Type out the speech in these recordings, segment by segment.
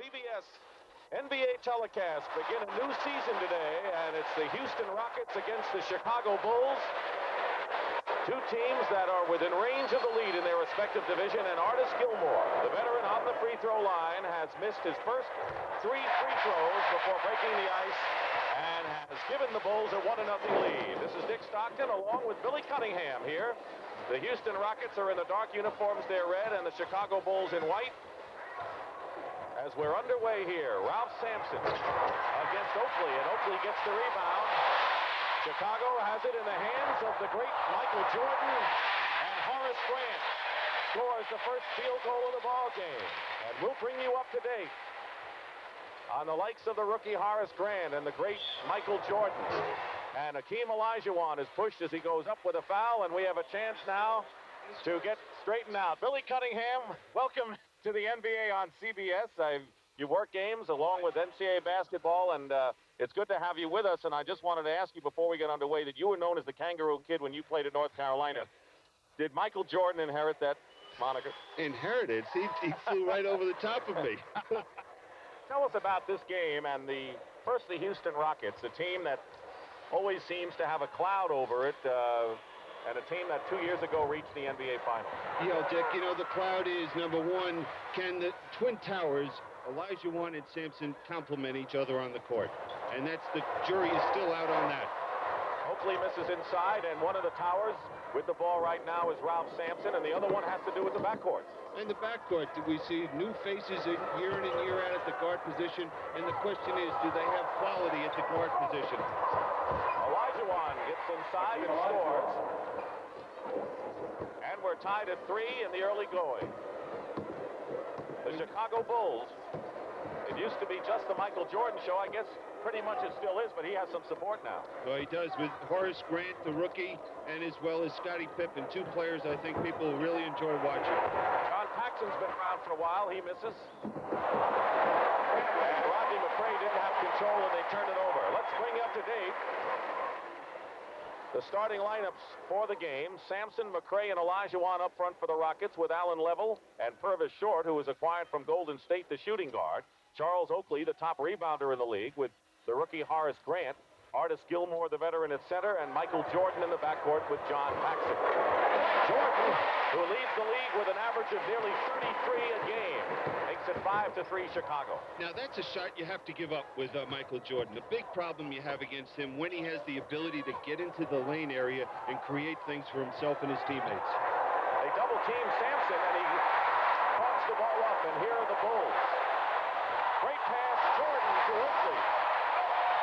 CBS NBA telecast begin a new season today, and it's the Houston Rockets against the Chicago Bulls. Two teams that are within range of the lead in their respective division, and Gilmore, the veteran on the free throw line, has missed his first 3 free throws before breaking the ice and has given the Bulls a 1-0 lead. This is Dick Stockton along with Billy Cunningham here. The Houston Rockets are in the dark uniforms, they're red, and the Chicago Bulls in white. As we're underway here, Ralph Sampson against Oakley, and Oakley gets the rebound. Chicago has it in the hands of the great Michael Jordan, and Horace Grant scores the first field goal of the ball game. And we'll bring you up to date on the likes of the rookie Horace Grant and the great Michael Jordan. And Hakeem Olajuwon is pushed as he goes up with a foul, and we have a chance now to get straightened out. Billy Cunningham, welcome to the NBA on CBS. You work games along with NCAA basketball, and it's good to have you with us. And I just wanted to ask you before we get underway that you were known as the Kangaroo Kid when you played at North Carolina. Did Michael Jordan inherit that moniker? Inherited? He flew right over the top of me. Tell us about this game and the Houston Rockets, a team that always seems to have a cloud over it, and a team that 2 years ago reached the NBA Finals. Dick, the cloud is, number one, can the Twin Towers, Olajuwon and Sampson, complement each other on the court? And the jury is still out on that. Oakley misses inside, and one of the towers with the ball right now is Ralph Sampson, and the other one has to do with the backcourt. In the backcourt, we see new faces year in and year out at the guard position, and the question is, do they have quality at the guard position? Olajuwon gets inside and scores. And we're tied at 3 in the early going. The Chicago Bulls, it used to be just the Michael Jordan show. I guess pretty much it still is, but he has some support now. Well, he does, with Horace Grant, the rookie, and as well as Scottie Pippen, 2 players I think people really enjoy watching. John Paxson's been around for a while. He misses. And Rodney McCray didn't have control, and they turned it over. Let's bring you up to date. The starting lineups for the game: Sampson, McCray, and Olajuwon up front for the Rockets, with Allen Level and Purvis Short, who was acquired from Golden State, the shooting guard. Charles Oakley, the top rebounder in the league, with the rookie Horace Grant, Gilmore, the veteran, at center, and Michael Jordan in the backcourt with John Paxson. Jordan, who leads the league with an average of nearly 33 a game, makes it 5-3 Chicago. Now, that's a shot you have to give up with Michael Jordan. The big problem you have against him when he has the ability to get into the lane area and create things for himself and his teammates. They double-team Sampson, and he punts the ball up, and here are the Bulls. Great pass, Jordan to Oakley.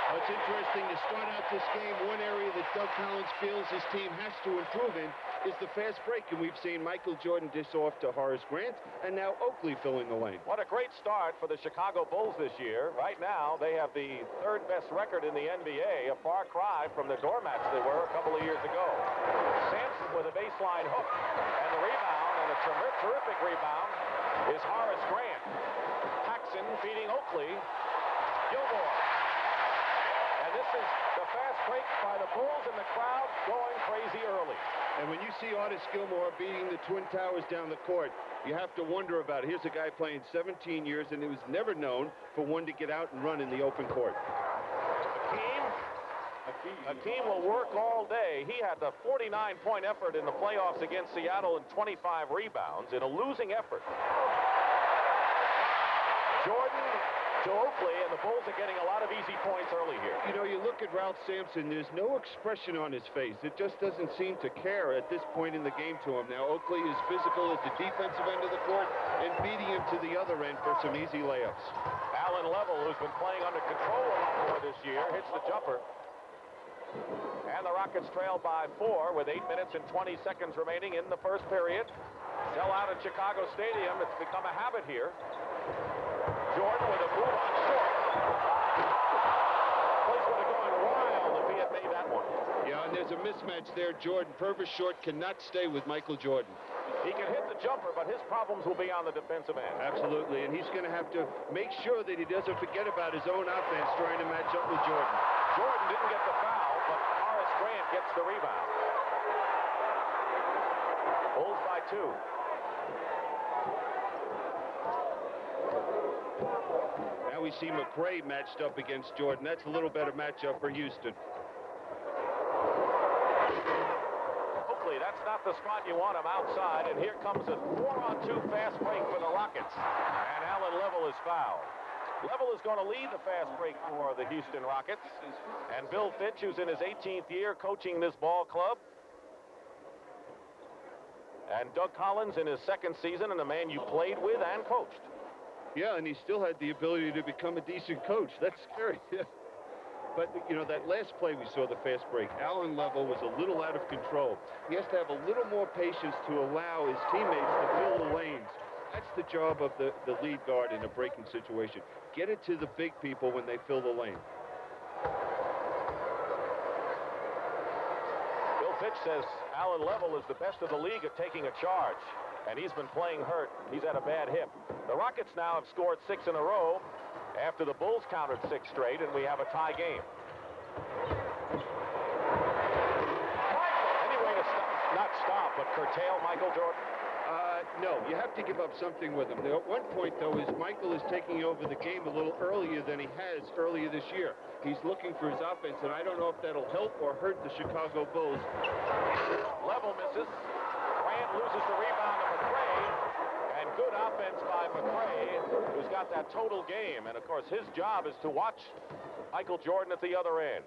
It's interesting to start out this game. One area that Doug Collins feels his team has to improve in is the fast break, and we've seen Michael Jordan dish off to Horace Grant, and now Oakley filling the lane. What a great start for the Chicago Bulls this year. Right now, they have the 3rd best record in the NBA, a far cry from the doormats they were a couple of years ago. Sampson with a baseline hook, and the rebound, and a terrific rebound, is Horace Grant. Paxson feeding Oakley. Gilmore. And this is the fast break by the Bulls, and the crowd going crazy early. And when you see Gilmore beating the Twin Towers down the court, you have to wonder about it. Here's a guy playing 17 years, and it was never known for one to get out and run in the open court. Hakeem will work all day. He had the 49-point effort in the playoffs against Seattle and 25 rebounds in a losing effort. Jordan to Oakley, and the Bulls are getting a lot of easy points early here. You look at Ralph Sampson, there's no expression on his face. It just doesn't seem to care at this point in the game to him. Now, Oakley is physical at the defensive end of the court and beating him to the other end for some easy layups. Allen Level, who's been playing under control a lot more this year, hits the jumper. And the Rockets trail by 4 with 8 minutes and 20 seconds remaining in the first period. Sell out at Chicago Stadium. It's become a habit here. Jordan with a move on Short. Place would have gone wild if he had made that one. Yeah, and there's a mismatch there. Purvis Short cannot stay with Michael Jordan. He can hit the jumper, but his problems will be on the defensive end. Absolutely, and he's going to have to make sure that he doesn't forget about his own offense trying to match up with Jordan. Jordan didn't get the foul, but Horace Grant gets the rebound. Bulls by 2. Now we see McCray matched up against Jordan. That's a little better matchup for Houston. Oakley, that's not the spot you want him outside, and here comes a 4-on-2 fast break for the Rockets. And Alan Level is fouled. Level is going to lead the fast break for the Houston Rockets. And Bill Fitch, who's in his 18th year coaching this ball club. And Doug Collins in his second season, and a man you played with and coached. Yeah, and he still had the ability to become a decent coach. That's scary. But, you know, that last play we saw, the fast break, Alan Level was a little out of control. He has to have a little more patience to allow his teammates to fill the lanes. That's the job of the lead guard in a breaking situation. Get it to the big people when they fill the lane. Bill Fitch says Alan Level is the best of the league at taking a charge, and he's been playing hurt. He's had a bad hip. The Rockets now have scored 6 in a row after the Bulls countered 6 straight, and we have a tie game. Any way to not stop, but curtail Michael Jordan? No, you have to give up something with him. At one point, though, is Michael is taking over the game a little earlier than he has earlier this year. He's looking for his offense, and I don't know if that'll help or hurt the Chicago Bulls. Level misses. Grant loses the rebound to McCray. And good offense by McCray, who's got that total game. And, of course, his job is to watch Michael Jordan at the other end.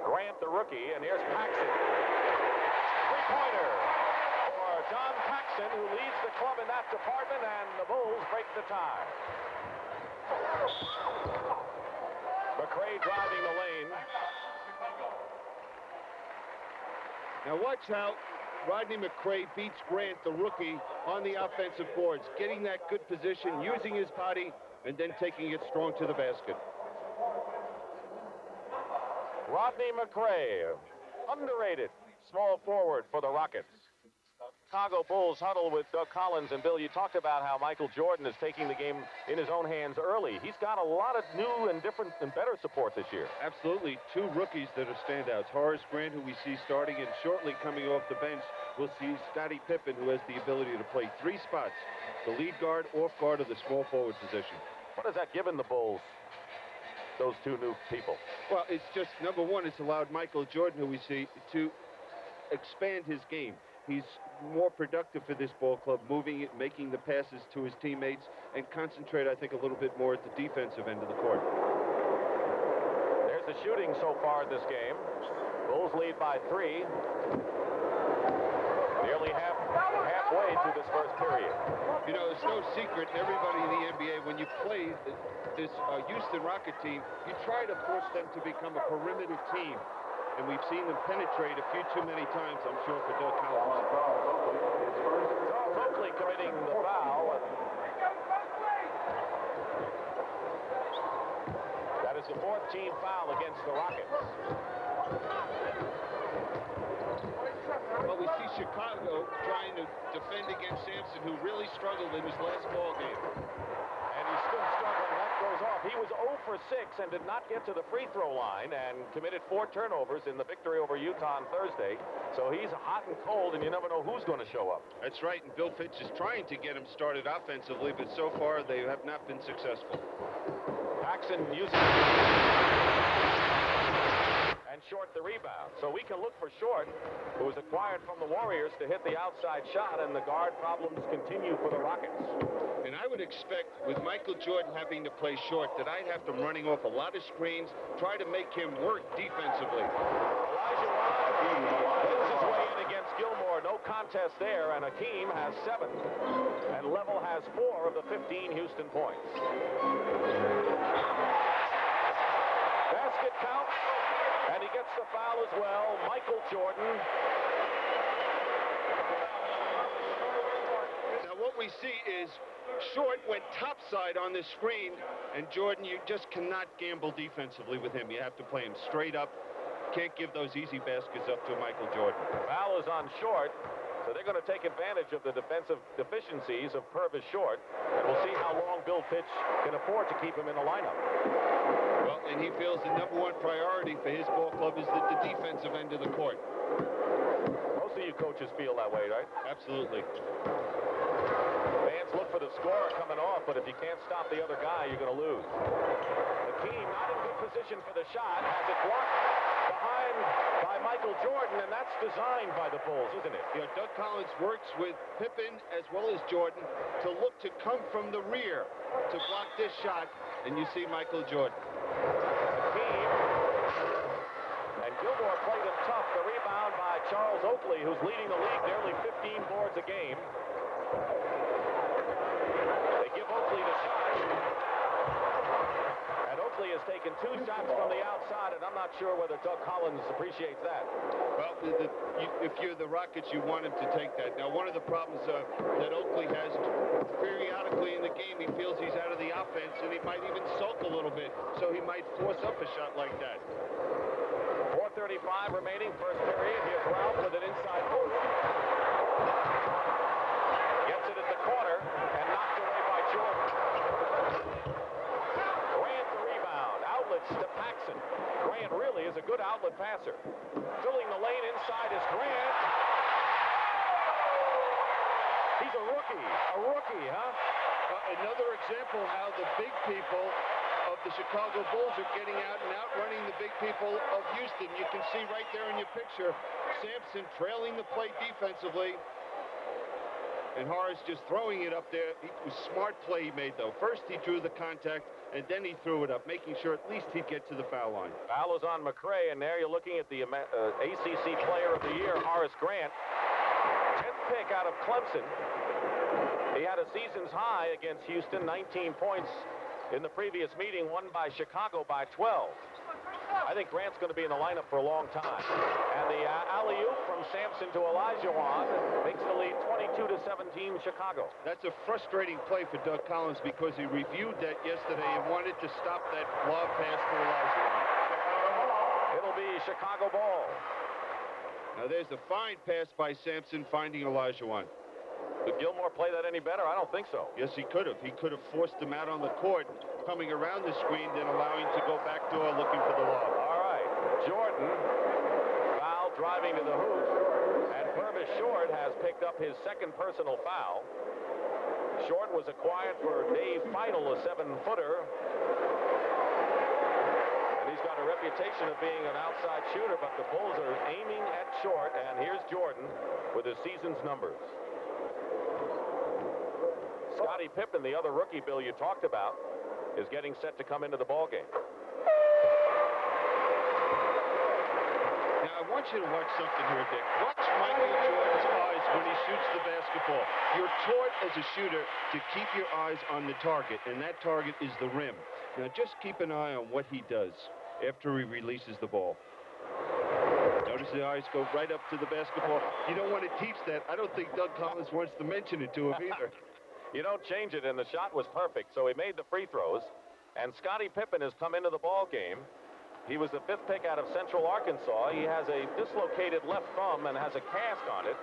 Grant, the rookie, and here's Paxson. Three-pointer for John Paxson, who leads the club in that department, and the Bulls break the tie. McCray driving the lane. Now watch how Rodney McCray beats Grant, the rookie, on the offensive boards, getting that good position, using his body, and then taking it strong to the basket. Rodney McCray, underrated small forward for the Rockets. Chicago Bulls huddle with Doug Collins. And Bill, you talked about how Michael Jordan is taking the game in his own hands early. He's got a lot of new and different and better support this year. Absolutely. 2 rookies that are standouts. Horace Grant, who we see starting, and shortly coming off the bench, we'll see Scottie Pippen, who has the ability to play 3 spots: the lead guard, off guard, or the small forward position. What has that given the Bulls, those 2 new people? Well, it's just, number one, it's allowed Michael Jordan, who we see, to expand his game. He's more productive for this ball club, moving it, making the passes to his teammates, and concentrate, I think, a little bit more at the defensive end of the court. There's the shooting so far in this game. Bulls lead by 3. Nearly halfway through this first period. You know, it's no secret, everybody in the NBA, when you play this Houston Rocket team, you try to force them to become a perimeter team. And we've seen them penetrate a few too many times, I'm sure, for Doug Collins. Charles Oakley committing the foul. That is the 4th team foul against the Rockets. Well, we see Chicago trying to defend against Sampson, who really struggled in his last ball game. And he's still struggling. That goes off. He was 0 for 6 and did not get to the free throw line and committed 4 turnovers in the victory over Utah on Thursday. So he's hot and cold, and you never know who's going to show up. That's right, and Bill Fitch is trying to get him started offensively, but so far they have not been successful. Paxson using and Short the rebound. So we can look for Short, who was acquired from the Warriors, to hit the outside shot, and the guard problems continue for the Rockets. And I would expect, with Michael Jordan having to play short, that I'd have them running off a lot of screens, try to make him work defensively. Olajuwon wins his way in against Gilmore. No contest there, and Hakeem has 7. And Level has 4 of the 15 Houston points. Basket count, and he gets the foul as well. Michael Jordan. Now what we see is Short went topside on this screen, and Jordan, you just cannot gamble defensively with him. You have to play him straight up. Can't give those easy baskets up to Michael Jordan. Foul is on Short, so they're going to take advantage of the defensive deficiencies of Purvis Short, and we'll see how long Bill Fitch can afford to keep him in the lineup. Well, and he feels the #1 priority for his ball club is the defensive end of the court. coaches feel that way, right? Absolutely. Fans look for the scorer coming off, but if you can't stop the other guy, you're going to lose. Hakeem not in good position for the shot, has it blocked behind by Michael Jordan, and that's designed by the Bulls, isn't it? Yeah, Doug Collins works with Pippen as well as Jordan to look to come from the rear to block this shot, and you see Michael Jordan. Hakeem, and Gilmore played him tough. The rebound by Charles Oakley, who's leading the league nearly 15 boards a game. They give Oakley the shot. And Oakley has taken 2 shots from the outside, and I'm not sure whether Doug Collins appreciates that. Well, if you're the Rockets, you want him to take that. Now, one of the problems that Oakley has periodically in the game, he feels he's out of the offense, and he might even sulk a little bit, so he might force up a shot like that. 4:35 remaining, first period. Here's Ralph with an inside move. Gets it at the corner and knocked away by Jordan. Grant the rebound. Outlets to Paxson. Grant really is a good outlet passer. Filling the lane inside is Grant. He's a rookie, huh? Another example how the big people of the Chicago Bulls are getting out and outrunning the big people of Houston. You can see right there in your picture, Sampson trailing the play defensively, and Horace just throwing it up there. It was a smart play he made, though. First he drew the contact, and then he threw it up, making sure at least he'd get to the foul line. Foul is on McCray, and there you're looking at the ACC Player of the Year, Horace Grant. 10th pick out of Clemson. He had a season's high against Houston, 19 points in the previous meeting, won by Chicago by 12. I think Grant's going to be in the lineup for a long time. And the alley-oop from Sampson to Olajuwon makes the lead 22-17 Chicago. That's a frustrating play for Doug Collins because he reviewed that yesterday and wanted to stop that lob pass to Olajuwon. It'll be Chicago ball. Now there's a fine pass by Sampson finding Olajuwon. Could Gilmore play that any better? I don't think so. Yes, he could have. He could have forced him out on the court, coming around the screen, then allowing to go back door looking for the lob. All right. Jordan, foul driving to the hoop. And Purvis Short has picked up his second personal foul. Short was acquired for Dave Feidel, a 7-footer. And he's got a reputation of being an outside shooter, but the Bulls are aiming at Short. And here's Jordan with his season's numbers. Scottie Pippen, the other rookie, Bill, you talked about, is getting set to come into the ballgame. Now, I want you to watch something here, Dick. Watch Michael Jordan's eyes when he shoots the basketball. You're taught as a shooter to keep your eyes on the target, and that target is the rim. Now, just keep an eye on what he does after he releases the ball. Notice the eyes go right up to the basketball. You don't want to teach that. I don't think Doug Collins wants to mention it to him either. You don't change it, and the shot was perfect, so he made the free throws. And Scottie Pippen has come into the ball game. He was the 5th pick out of Central Arkansas. He has a dislocated left thumb and has a cast on it,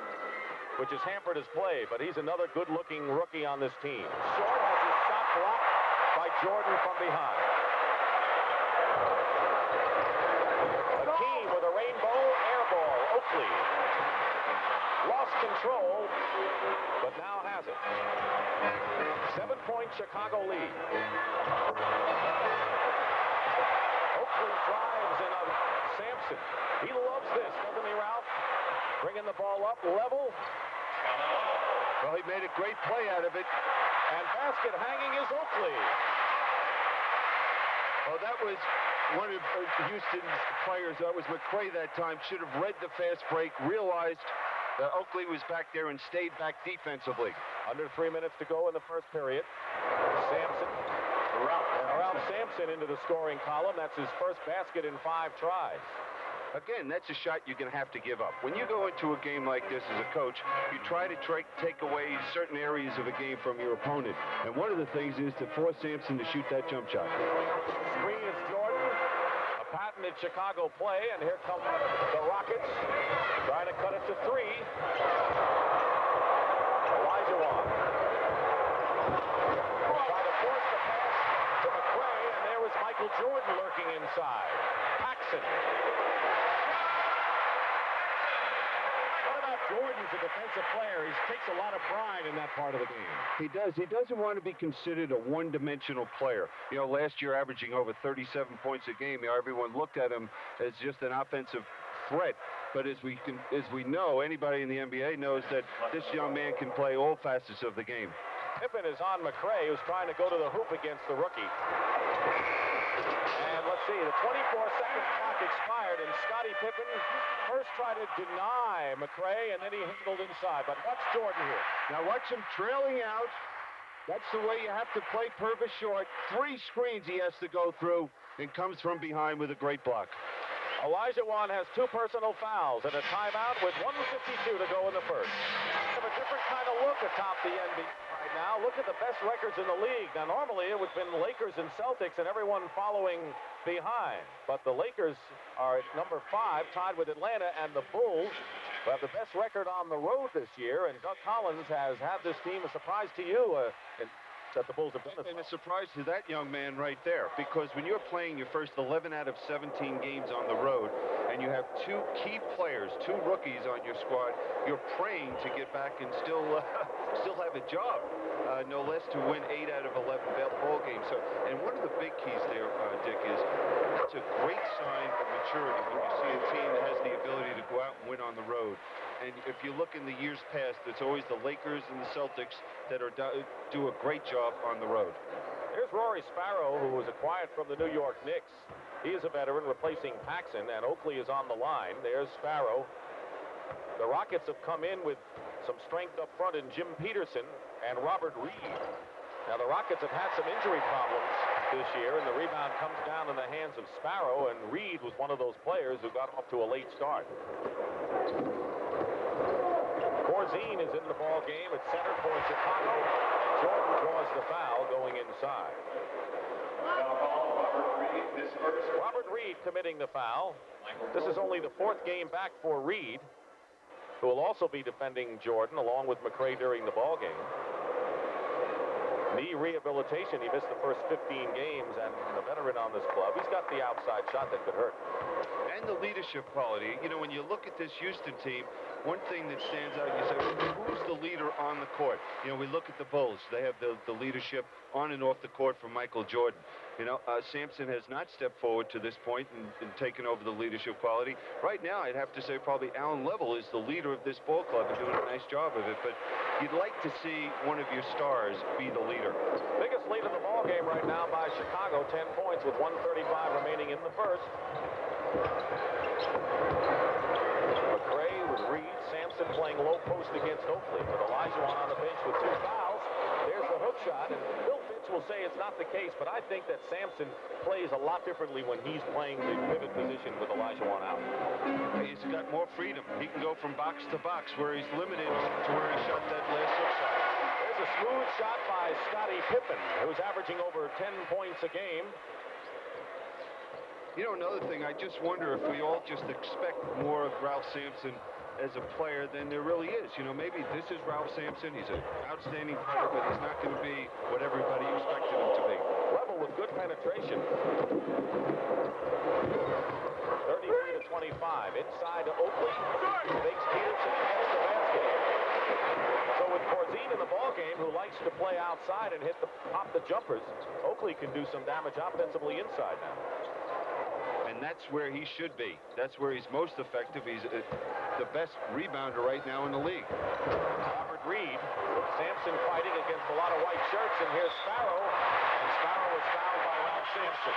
which has hampered his play, but he's another good-looking rookie on this team. Short has his shot blocked by Jordan from behind. Hakeem with a rainbow air ball. Oakley lost control, but now has it. 7-point Chicago lead. Oakley drives in on Sampson. He loves this, doesn't he, Ralph? Bringing the ball up, level. Well, he made a great play out of it. And basket hanging is Oakley. Oh, that was one of Houston's players. That was McCray that time. Should have read the fast break, realized that Oakley was back there and stayed back defensively. Under 3 minutes to go in the first period. Sampson. Ralph Sampson into the scoring column. That's his first basket in 5 tries. Again, that's a shot you're going to have to give up. When you go into a game like this as a coach, you try to take away certain areas of a game from your opponent. And one of the things is to force Sampson to shoot that jump shot. Screen is Jordan. A patented Chicago play, and here come the Rockets trying to cut it to 3. Olajuwon try to force the pass to McCray, and there was Michael Jordan lurking inside. Paxson. What about Jordan's a defensive player. He takes a lot of pride in that part of the game. He does. He doesn't want to be considered a one-dimensional player. You know, last year averaging over 37 points a game, you know, everyone looked at him as just an offensive threat. But as we know, anybody in the NBA knows that this young man can play all facets of the game. Pippen is on McCray, who's trying to go to the hoop against the rookie. And let's see, the 24-second clock expired, and Scottie Pippen first tried to deny McCray, and then he handled inside. But watch Jordan here. Now watch him trailing out. That's the way you have to play Purvis short. 3 screens he has to go through, and comes from behind with a great block. Olajuwon has 2 personal fouls and a timeout with 1:52 to go in the first. Have a different kind of look atop the NBA right now. Look at the best records in the league. Now, normally it would have been Lakers and Celtics and everyone following behind. But the Lakers are at number 5, tied with Atlanta, and the Bulls have the best record on the road this year. And Doug Collins has had this team a surprise to you that the Bulls have done this. And a surprise to that young man right there, because when you're playing your first 11 out of 17 games on the road, and you have 2 key players, 2 rookies on your squad, you're praying to get back and still have a job, no less to win 8 out of 11 ball games. So, and one of the big keys there, Dick, is it's a great sign of maturity when you see a team that has the ability to go out and win on the road. And if you look in the years past, it's always the Lakers and the Celtics that do a great job on the road. Here's Rory Sparrow, who was acquired from the New York Knicks. He is a veteran replacing Paxson, and Oakley is on the line. There's Sparrow. The Rockets have come in with some strength up front in Jim Peterson and Robert Reed. Now, the Rockets have had some injury problems this year, and the rebound comes down in the hands of Sparrow, and Reed was one of those players who got off to a late start. Corzine is in the ball game at center for Chicago, and Jordan draws the foul going inside. Robert Reed committing the foul. This is only the 4th game back for Reed, who will also be defending Jordan along with McCray during the ball game. Knee rehabilitation. He missed the first 15 games, and the veteran on this club, he's got the outside shot that could hurt. And the leadership quality. You know, when you look at this Houston team, one thing that stands out, you say, who's the leader on the court? You know, we look at the Bulls. They have the leadership on and off the court from Michael Jordan. You know, Sampson has not stepped forward to this point and taken over the leadership quality. Right now, I'd have to say probably Allen Level is the leader of this ball club and doing a nice job of it. But you'd like to see one of your stars be the leader. Biggest lead of the ball game right now by Chicago, 10 points with 1:35 remaining in the first. McCray with Reed. Sampson playing low post against Oakley, with Olajuwon on the bench with 2 fouls. There's the hook shot, and Bill Fitch will say it's not the case, but I think that Sampson plays a lot differently when he's playing the pivot position with Olajuwon out. He's got more freedom. He can go from box to box, where he's limited to where he shot that last hook shot. There's a smooth shot by Scottie Pippen, who's averaging over 10 points a game. You know, another thing, I just wonder if we all just expect more of Ralph Sampson as a player than there really is. You know, maybe this is Ralph Sampson. He's an outstanding player, but he's not going to be what everybody expected him to be. Level with good penetration. 33-25. Inside to Oakley. Fakes Peterson and gets the basket. So with Corzine in the ballgame, who likes to play outside and pop the jumpers, Oakley can do some damage offensively inside now. And that's where he should be. That's where he's most effective. He's the best rebounder right now in the league. Robert Reed, Sampson fighting against a lot of white shirts, and here's Sparrow. And Sparrow is fouled by Ralph Sampson.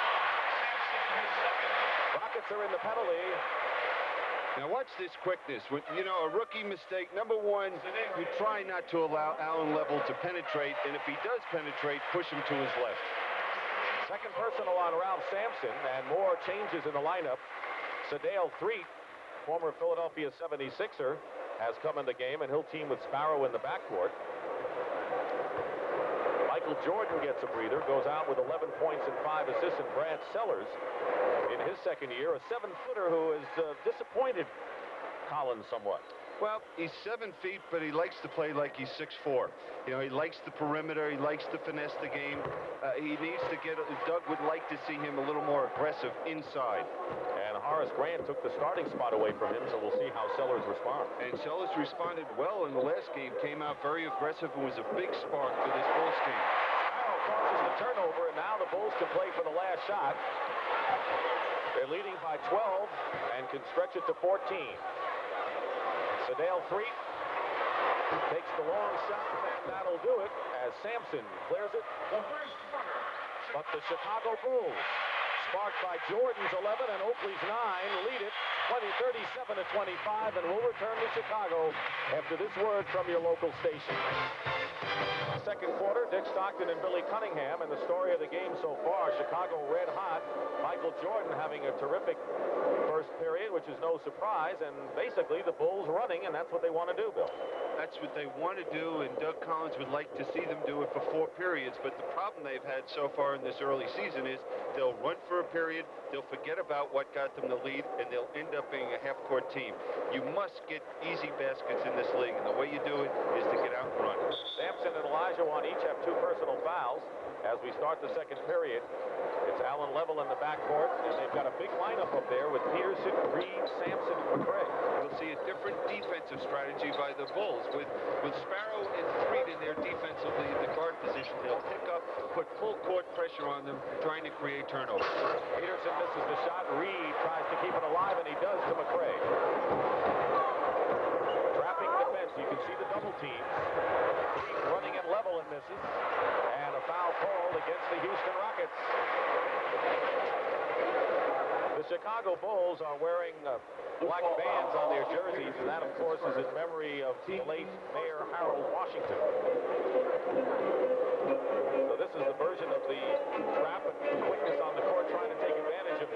Rockets are in the penalty. Now watch this quickness. You know, a rookie mistake. Number one, you try not to allow Allen Level to penetrate, and if he does penetrate, push him to his left. Second personal on Ralph Sampson, and more changes in the lineup. Sedale Threet, former Philadelphia 76er, has come in the game, and he'll team with Sparrow in the backcourt. Michael Jordan gets a breather, goes out with 11 points and 5 assists, and Brad Sellers, in his second year, a 7-footer who has disappointed Collins somewhat. Well, he's 7 feet, but he likes to play like he's 6'4". You know, he likes the perimeter. He likes to finesse the game. He needs to get. Doug would like to see him a little more aggressive inside. And Horace Grant took the starting spot away from him, so we'll see how Sellers responds. And Sellers responded well in the last game. Came out very aggressive and was a big spark for this Bulls game. Farrell causes the turnover, and now the Bulls can play for the last shot. They're leading by 12 and can stretch it to 14. Sedale 3 takes the long shot, and that'll do it as Sampson clears it. But the Chicago Bulls, sparked by Jordan's 11 and Oakley's 9, lead it 37-25, and will return to Chicago after this word from your local station. Second quarter, Dick Stockton and Billy Cunningham, and the story of the game so far, Chicago red hot. Michael Jordan having a terrific first period, which is no surprise, and basically the Bulls running, and that's what they want to do, Bill. That's what they want to do, and Doug Collins would like to see them do it for 4 periods, but the problem they've had so far in this early season is they'll run for a period, they'll forget about what got them the lead, and they'll end up being a half-court team. You must get easy baskets in this league, and the way you do it is to get out and run. Sampson and Olajuwon each have 2 personal fouls as we start the second period. It's Allen Level in the backcourt, and they've got a big lineup up there with Peterson, Reed, Sampson, and McCray. We'll see a different defensive strategy by the Bulls. With Sparrow and Reed in their defensively in the guard position, they'll pick up, put full court pressure on them, trying to create turnovers. Peterson misses the shot. Reed tries to keep it alive, and he does to McCray. Trapping defense. You can see the double teams. Reed running at Level and misses. And a foul called against the Houston Rockets. The Chicago Bulls are wearing black bands on their jerseys, and that, of course, is in memory of the late Mayor Harold Washington. So this is the version of the trap and quickness on the court, trying to take advantage of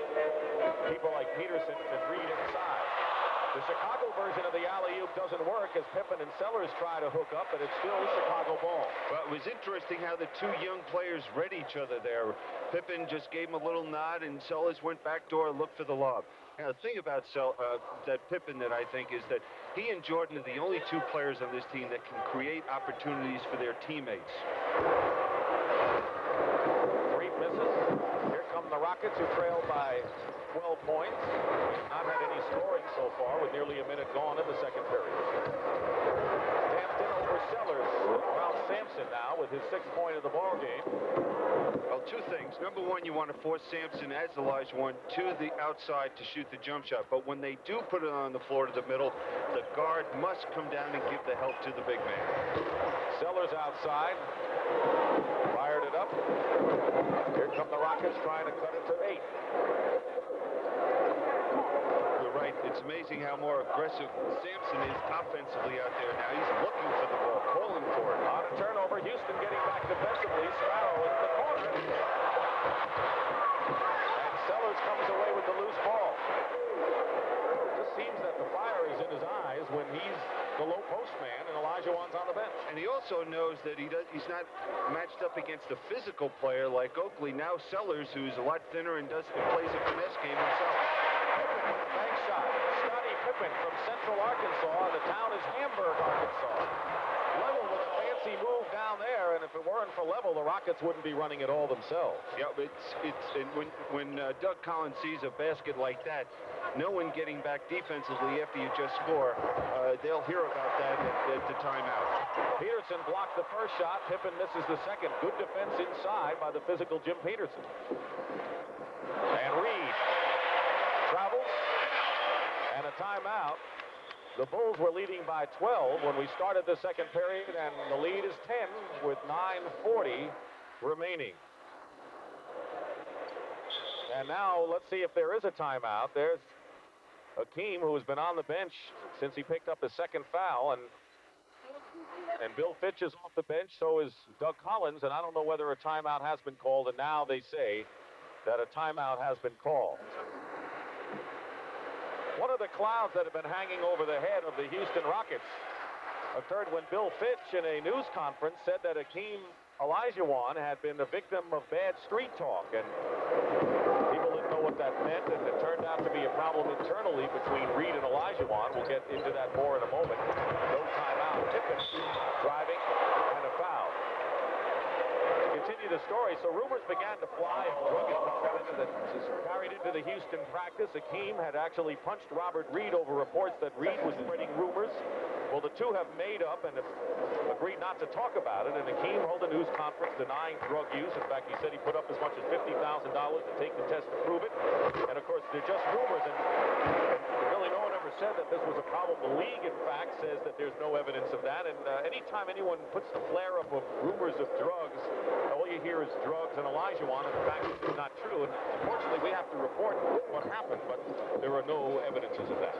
people like Peterson and Reed inside. The Chicago version of the alley-oop doesn't work as Pippen and Sellers try to hook up, but it's still Chicago ball. Well, it was interesting how the 2 young players read each other there. Pippen just gave him a little nod, and Sellers went back door and looked for the lob. Now, the thing about that Pippen that I think is that he and Jordan are the only 2 players on this team that can create opportunities for their teammates. 3 misses. Here come the Rockets, who trail by 12 points. Not had any scoring so far with nearly a minute gone in the second period. Hampton over Sellers. Around Sampson now with his 6th point of the ball game. Well, 2 things. Number 1, you want to force Sampson as Olajuwon to the outside to shoot the jump shot. But when they do put it on the floor to the middle, the guard must come down and give the help to the big man. Sellers outside. Fired it up. Here come the Rockets trying to cut it to 8. You're right. It's amazing how more aggressive Sampson is offensively out there now. He's looking for the ball, calling for it. On a turnover, Houston getting back defensively. Sparrow in the corner. And Sellers comes away with the loose ball. It just seems that the fire is in his eyes when he's the low post man and Olajuwon's on the bench. And he also knows that he's not matched up against a physical player like Oakley. Now Sellers, who's a lot thinner and plays a finesse game himself. Pippen with a bank shot. Scottie Pippen from Central Arkansas, and the town is Hamburg, Arkansas. Level with a fancy move down there, and if it weren't for Level, the Rockets wouldn't be running it all themselves. Yeah, and when Doug Collins sees a basket like that, no one getting back defensively after you just score, they'll hear about that at the timeout. Peterson blocked the first shot. Pippen misses the second. Good defense inside by the physical Jim Peterson. And Reed travels, and a timeout. The Bulls were leading by 12 when we started the second period, and the lead is 10 with 9:40 remaining. And now let's see if there is a timeout. There's Hakeem, who has been on the bench since he picked up his 2nd foul, and Bill Fitch is off the bench, so is Doug Collins, and I don't know whether a timeout has been called, and now they say that a timeout has been called. One of the clouds that have been hanging over the head of the Houston Rockets occurred when Bill Fitch in a news conference said that Hakeem Olajuwon had been a victim of bad street talk, and people didn't know what that meant, and it turned out to be a problem internally between Reed and Olajuwon. We'll get into that more in a moment. you the story. So rumors began to fly of drug involvement that was carried into the Houston practice. Hakeem had actually punched Robert Reed over reports that Reed was spreading rumors. Well, the two have made up and have agreed not to talk about it. And Hakeem held a news conference denying drug use. In fact, he said he put up as much as $50,000 to take the test to prove it. And of course, they're just rumors. And really, no one ever said that this was a problem. The league, in fact, says that there's no evidence of that. And anytime anyone puts the flare up of rumors of drugs, all you hear is drugs and Olajuwon. And in fact, it's not true. And unfortunately, we have to report what happened, but there are no evidences of that.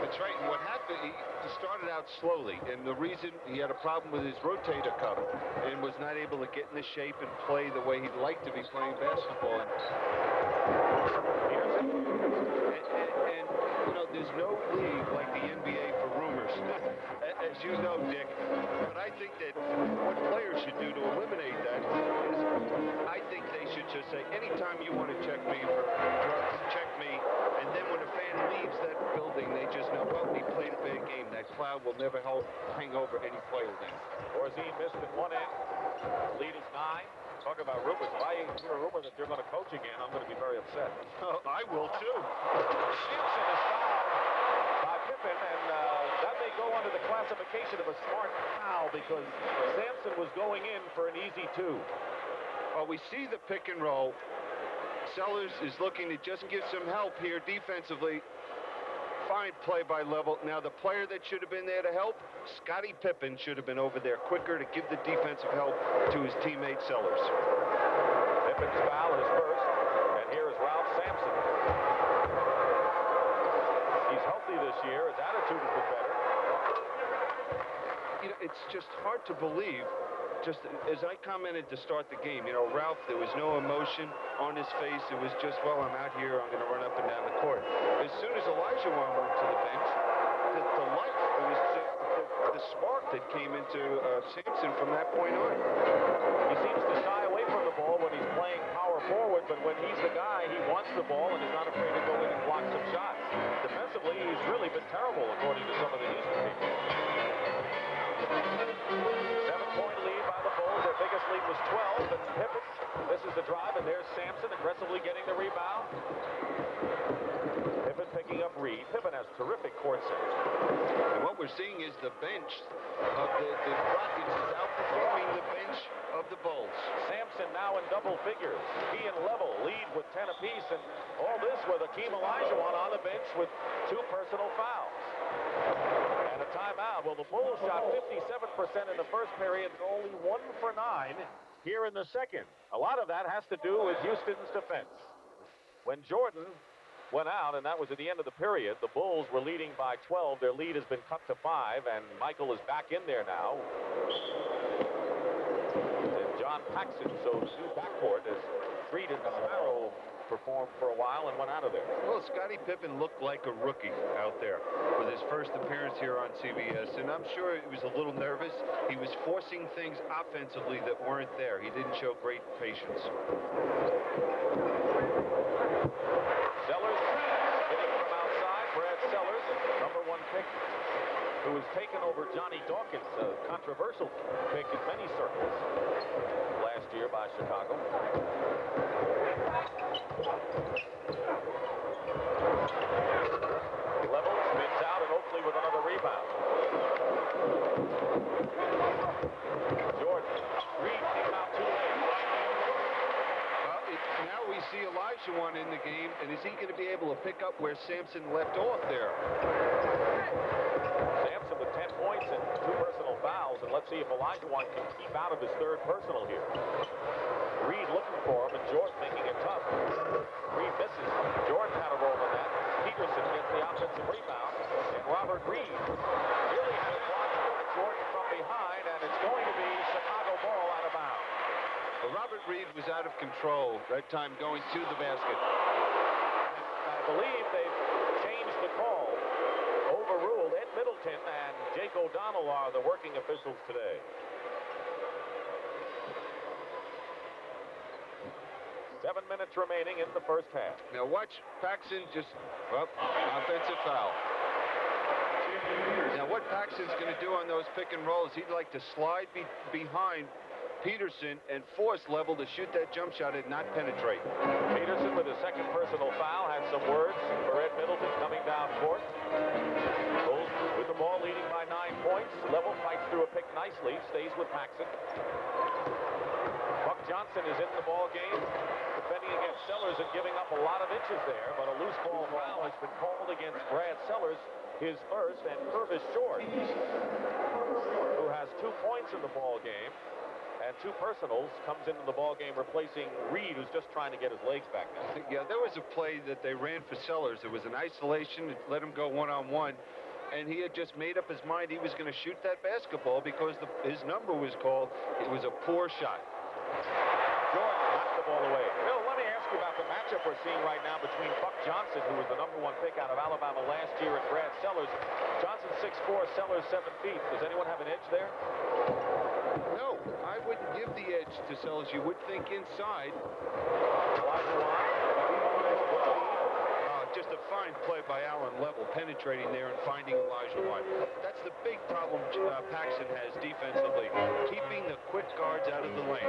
That's right. And what happened, he started out slowly. And the reason he had a problem with his rotator cuff and was not able to get in the shape and play the way he'd like to be playing basketball. And you know, there's no league like the NBA for rumors, as you know, Dick. But I think that what players should do to eliminate that is, I think they should just say, anytime you want to check me for drugs, check me. And then when a fan leaves that building, they just know, well, he played a bad game. That cloud will never hang over any player then. Orzine missed at one end. Lead is 9. Talk about rumors. If I hear a rumor that they're going to coach again, I'm going to be very upset. Oh, I will too. Sampson is fouled by Pippen, and that may go under the classification of a smart foul because Sampson was going in for an easy 2. Well, we see the pick and roll. Sellers is looking to just give some help here defensively. Fine play by Level. Now, the player that should have been there to help, Scottie Pippen, should have been over there quicker to give the defensive help to his teammate Sellers. Pippen's foul is first, and here is Ralph Sampson. He's healthy this year. His attitude has been better. You know, it's just hard to believe. Just as I commented to start the game, you know, Ralph, there was no emotion on his face. It was just, well, I'm out here. I'm going to run up and down the court. As soon as Olajuwon went to the bench, the life, it was the spark that came into Sampson from that point on. He seems to shy away from the ball when he's playing power forward, but when he's the guy, he wants the ball and is not afraid to go in and block some shots. Defensively, he's really been terrible, according to some of the Houston people. 7-point lead by the Bulls. Their biggest lead was 12, and Pippen misses the drive, and there's Sampson aggressively getting the rebound. Pippen picking up Reed. Pippen has terrific court sense. And what we're seeing is the bench of the Rockets is outperforming the bench of the Bulls. Sampson now in double figures. He and Level lead with 10 apiece, and all this with Hakeem Olajuwon on the bench with 2 personal fouls. And a timeout. Well, the Bulls shot 57% in the first period, and only 1 for 9 here in the second. A lot of that has to do with Houston's defense. When Jordan went out, and that was at the end of the period, the Bulls were leading by 12. Their lead has been cut to 5, and Michael is back in there now. And John Paxson, so the new backboard, as Reed and Sparrow performed for a while and went out of there. Well, Scottie Pippen looked like a rookie out there with his first appearance here on CBS, and I'm sure he was a little nervous. He was forcing things offensively that weren't there. He didn't show great patience. Sellers hitting from outside. Brad Sellers, number 1 pick, who was taken over Johnny Dawkins, a controversial pick in many circles last year by Chicago. Level spins out, and Oakley with another rebound. Jordan. Reed came out too late. Well, now we see Olajuwon in the game, and is he going to be able to pick up where Sampson left off there? Sampson with 10 points and 2 personal fouls, and let's see if Olajuwon can keep out of his 3rd personal here. Reed looking for him, and Jordan making it tough. Reed misses. Jordan had a role in that. Peterson gets the offensive rebound, and Robert Reed really had a block to Jordan from behind, and it's going to be Chicago ball out of bounds. Well, Robert Reed was out of control that time going to the basket. I believe they've changed the call. Overruled. Ed Middleton and Jake O'Donnell are the working officials today. 7 minutes remaining in the first half. Now watch Paxson just, well, offensive foul. Now what Paxson's going to do on those pick and rolls, he'd like to slide behind Peterson and force Level to shoot that jump shot and not penetrate. Peterson with his second personal foul had some words for Ed Middleton coming down court. Bulls with the ball leading by 9 points. Level fights through a pick nicely, stays with Paxson. Buck Johnson is in the ball game, defending against Sellers and giving up a lot of inches there, but a loose ball foul has been called against Brad Sellers, his first, and Purvis Short, who has 2 points in the ball game and 2 personals, comes into the ball game replacing Reed, who's just trying to get his legs back now. Yeah, there was a play that they ran for Sellers. It was an isolation, it let him go one-on-one, and he had just made up his mind he was going to shoot that basketball because his number was called. It was a poor shot. Jordan knocked the ball away. Bill, let me ask you about the matchup we're seeing right now between Buck Johnson, who was the #1 pick out of Alabama last year, and Brad Sellers. Johnson 6'4", Sellers 7 feet. Does anyone have an edge there? No, I wouldn't give the edge to Sellers. You would think inside. Just a fine play by Allen Level, penetrating there and finding Olajuwon. That's the big problem Paxson has defensively, keeping the quick guards out of the lane.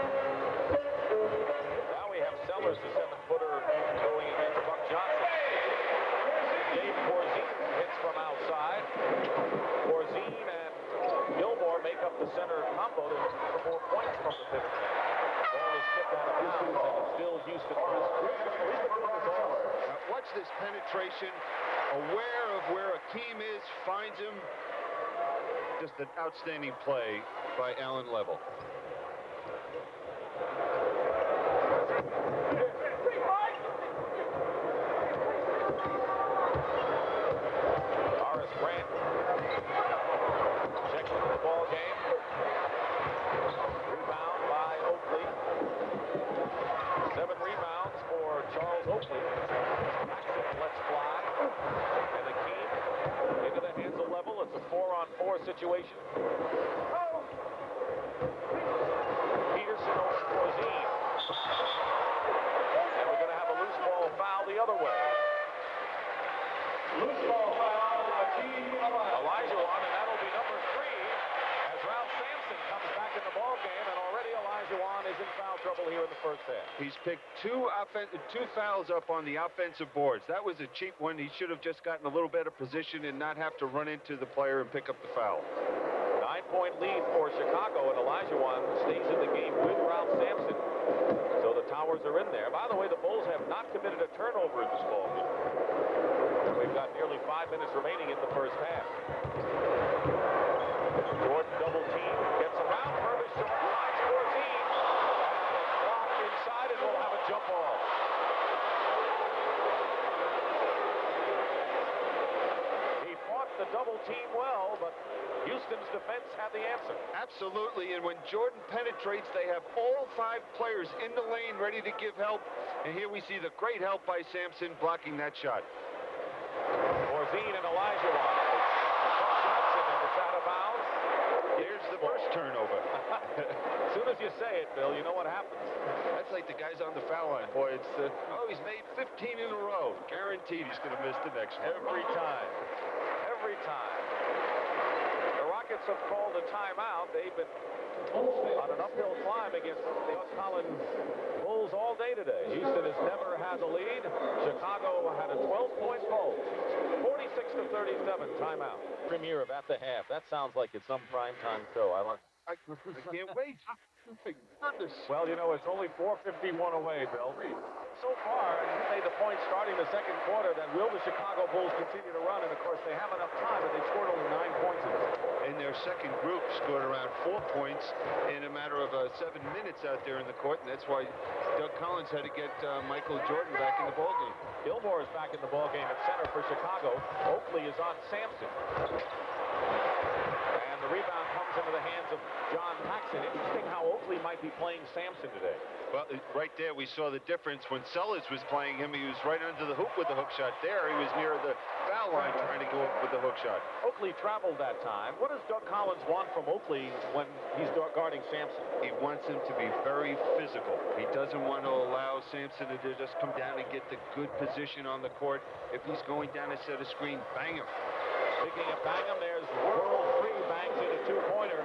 Now we have Sellers, the 7-footer, going against Buck Johnson. Dave Porzine hits from outside. Porzine and Gilmore make up the center combo for more points from the pivot man. The ball is tipped out of bounds, and it's still Houston. We've been doing this all. Watch this penetration, aware of where Hakeem is, finds him. Just an outstanding play by Allen Level. Horace Grant checks into the ball game. Rebound by Oakley. 7 rebounds for Charles Oakley. Paxson lets fly. And Hakeem into the hands of Level. It's a 4-on-4 situation. Peterson over Porzine. And we're going to have a loose ball foul the other way. Loose ball foul, Olajuwon, and that'll be number 3 as Ralph Sampson comes back in the ball game, and already Olajuwon is in foul trouble here in the first half. He's picked 2 fouls up on the offensive boards. That was a cheap one. He should have just gotten a little better position and not have to run into the player and pick up the foul. 9-point lead for Chicago, and Olajuwon stays in the game with Ralph Sampson. So the Towers are in there. By the way, the Bulls have not committed a turnover in this ball game. We've got nearly 5 minutes remaining in the first half. Jordan double team, gets around Purvis, short finds Porzine, and blocked inside, and we'll have a jump ball. He fought the double team well, but Houston's defense had the answer. Absolutely, and when Jordan penetrates, they have all 5 players in the lane ready to give help. And here we see the great help by Sampson blocking that shot. Porzine and Olajuwon. Johnson, and it's out of bounds. Here's the first turnover. As soon as you say it, Bill, you know what happens. That's like the guys on the foul line. Boy, it's he's made 15 in a row. Guaranteed he's going to miss the next one. Every time. Every time. The Rockets have called a timeout. They've been on an uphill climb against the Collins Bulls all day today. Houston has never had the lead. Chicago had a 12-point goal. 46-37, timeout. Premiere of At the Half. That sounds like it's some primetime show. I can't wait. My goodness. Well, you know, it's only 4:51 away, Bill. So far, and you made the point starting the second quarter that will the Chicago Bulls continue to run, and of course they have enough time, but they scored only 9 points in it. And their second group scored around 4 points in a matter of 7 minutes out there in the court, and that's why Doug Collins had to get Michael Jordan back in the ballgame. Gilmore is back in the ballgame at center for Chicago. Oakley is on Sampson. And the rebound comes into the hands of John Paxson. Interesting how Oakley might be playing Sampson today. Well, right there we saw the difference. When Sellers was playing him, he was right under the hoop with the hook shot. There he was near the foul line trying to go up with the hook shot. Oakley traveled that time. What does Doug Collins want from Oakley when he's guarding Sampson? He wants him to be very physical. He doesn't want to allow Sampson to just come down and get the good position on the court. If he's going down a set of screen, bang him. Speaking of bang him, there's World Free bangs in a 2-pointer.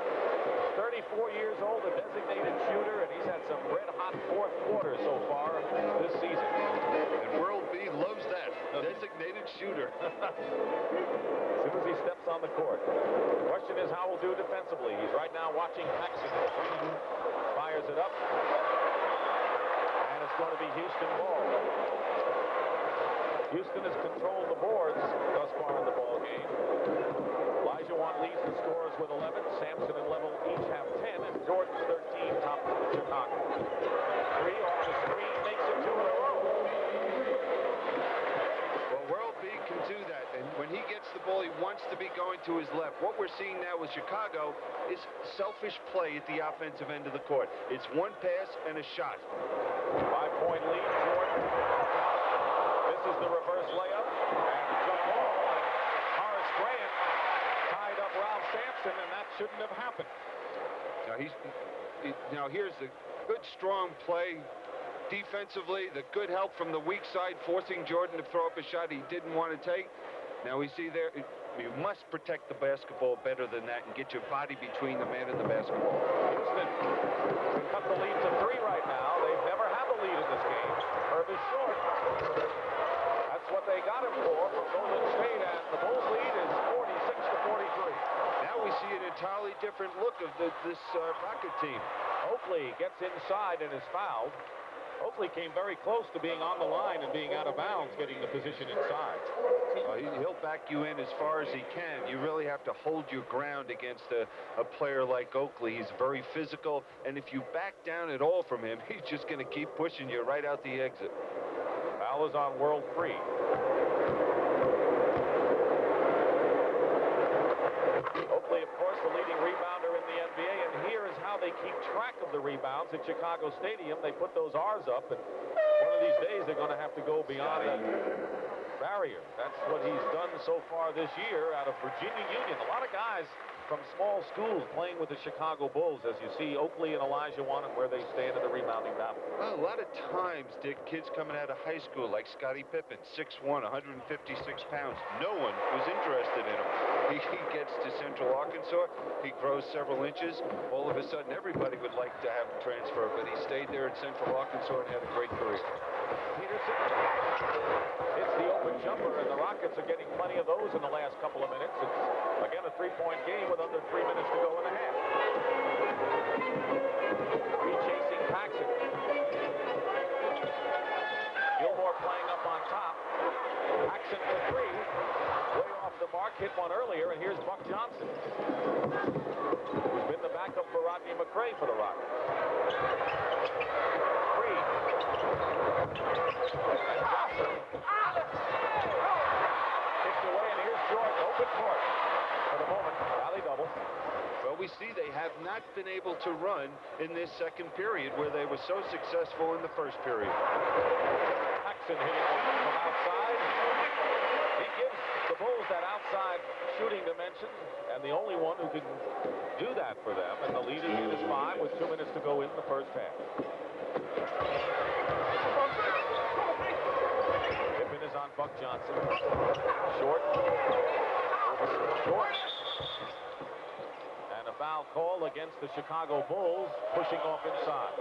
34-37 24 years old, a designated shooter, and he's had some red-hot fourth quarters so far this season. And World B loves that. Designated shooter. As soon as he steps on the court. The question is how he'll do defensively. He's right now watching Paxson. Fires it up. And it's going to be Houston ball. Houston has controlled the boards thus far in the ball game. Olajuwon leads the scorers with 11. Sampson and Level each have 10, and Jordan's 13 top Chicago. 3 off the screen, makes it 2 in a row. Well, World B can do that, and when he gets the ball, he wants to be going to his left. What we're seeing now with Chicago is selfish play at the offensive end of the court. It's one pass and a shot. 5-point lead, Jordan. This is the reverse layup, and jump ball, and Horace Grant tied up Ralph Sampson, and that shouldn't have happened. Now here's the good, strong play defensively, the good help from the weak side, forcing Jordan to throw up a shot he didn't want to take. Now we see there, you must protect the basketball better than that and get your body between the man and the basketball. Houston can cut the lead to 3 right now. They've never had the lead in this game. Herb is short. That's what they got him for from Golden State, and the Bulls lead is 46-43. Now we see an entirely different look of this Rocket team. Oakley gets inside and is fouled. Oakley came very close to being on the line and being out of bounds, getting the position inside. He'll back you in as far as he can. You really have to hold your ground against a player like Oakley. He's very physical, and if you back down at all from him, he's just going to keep pushing you right out the exit. Foul is on World free. Oakley, of course, the leading rebounder in the NBA, and here is how they keep track of the rebounds at Chicago Stadium. They put those R's up, and one of these days they're going to have to go beyond that barrier. That's what he's done so far this year out of Virginia Union. A lot of guys from small schools playing with the Chicago Bulls, as you see Oakley and Olajuwon and where they stand in the rebounding battle. Well, a lot of times, Dick, kids coming out of high school like Scottie Pippen, 6'1", 156 pounds. No one was interested in him. He gets to Central Arkansas. He grows several inches. All of a sudden, everybody would like to have him transfer, but he stayed there at Central Arkansas and had a great career. Peterson hits the open jumper, and the Rockets are getting plenty of those in the last couple of minutes. It's, again, a 3-point game with under 3 minutes to go in the half. Chasing Paxson. Gilmore playing up on top. Paxson for 3. Way off the mark, hit one earlier, and here's Buck Johnson, who's been the backup for Rodney McCray for the Rockets. Free. And Johnson. Kicked away, and here's Jordan, open court. For the moment, rally double. Well, we see they have not been able to run in this second period where they were so successful in the first period. Paxson hitting from outside. He gives the Bulls that outside shooting dimension, and the only one who can do that for them. And the lead is 5 with 2 minutes to go in the first half. Pippen is on Buck Johnson. Short. Short. And a foul call against the Chicago Bulls, pushing off inside.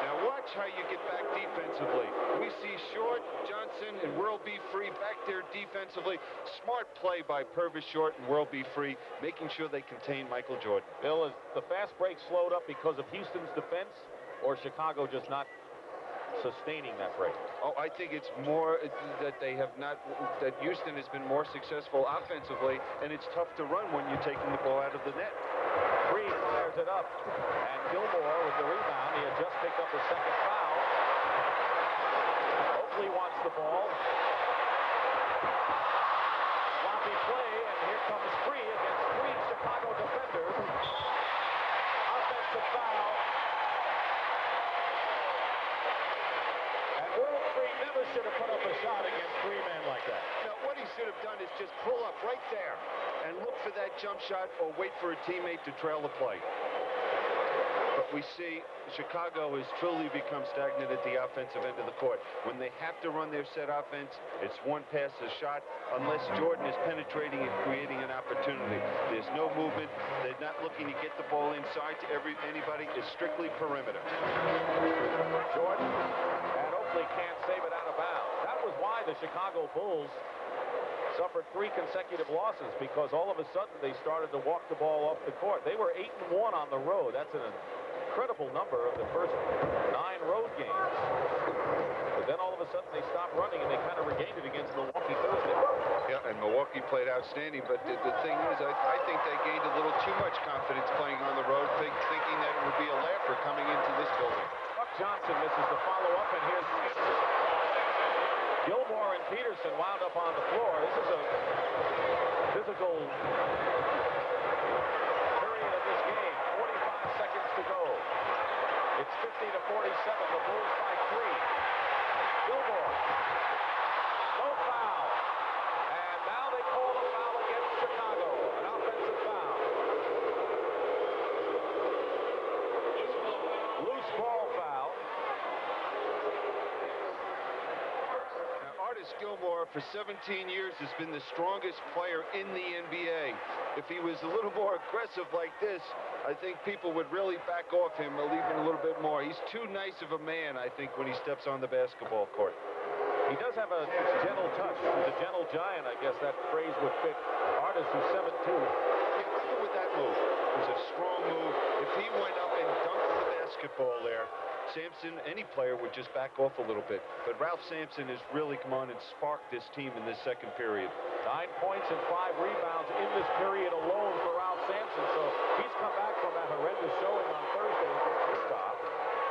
Now watch how you get back defensively. We see Short, Johnson, and World B. Free back there defensively. Smart play by Purvis Short and World B. Free, making sure they contain Michael Jordan. Bill, is the fast break slowed up because of Houston's defense, or Chicago just not sustaining that break? Oh, I think it's more that they have not, that Houston has been more successful offensively, and it's tough to run when you're taking the ball out of the net. Free fires it up, and Gilmore with the rebound. He had just picked up his second foul. Oakley wants the ball. Sloppy play, and here comes Free against 3 Chicago defenders. Offensive foul. And World Free never should have put up a shot against 3 men like that. Now, what he should have done is just pull up right there and look for that jump shot or wait for a teammate to trail the play. But we see Chicago has truly become stagnant at the offensive end of the court. When they have to run their set offense, it's one pass, a shot, unless Jordan is penetrating and creating an opportunity. They're There's no movement. They're not looking to get the ball inside to anybody. It's strictly perimeter. Jordan and Oakley can't save it out of bounds. That was why the Chicago Bulls suffered 3 consecutive losses, because all of a sudden they started to walk the ball off the court. They were 8-1 on the road. That's an incredible number of the first 9 road games. But then all of a sudden they stopped running and they kind of regained it against Milwaukee Thursday. Yeah, and Milwaukee played outstanding, but the thing is, I think they gained a little too much confidence playing on the road, thinking that it would be a laugher coming into this building. Buck Johnson misses the follow-up, and here's Gilmore and Peterson wound up on the floor. This is a physical period of this game. 45 seconds to go. It's 50-47. The Bulls by 3. Gilmore. No foul. And now they call a foul against Chicago. An offensive foul. Loose ball foul. Gilmore for 17 years has been the strongest player in the NBA. If he was a little more aggressive like this, I think people would really back off him even a little bit more. He's too nice of a man, I think, when he steps on the basketball court. He does have a gentle touch. He's a gentle giant, I guess that phrase would fit Artis, who's 7'2". Even with that move, it was a strong move. If he went up and dunked the basketball there, Sampson, any player, would just back off a little bit. But Ralph Sampson has really come on and sparked this team in this second period. 9 points and 5 rebounds in this period alone for Ralph Sampson. So he's come back from that horrendous showing on Thursday against Utah.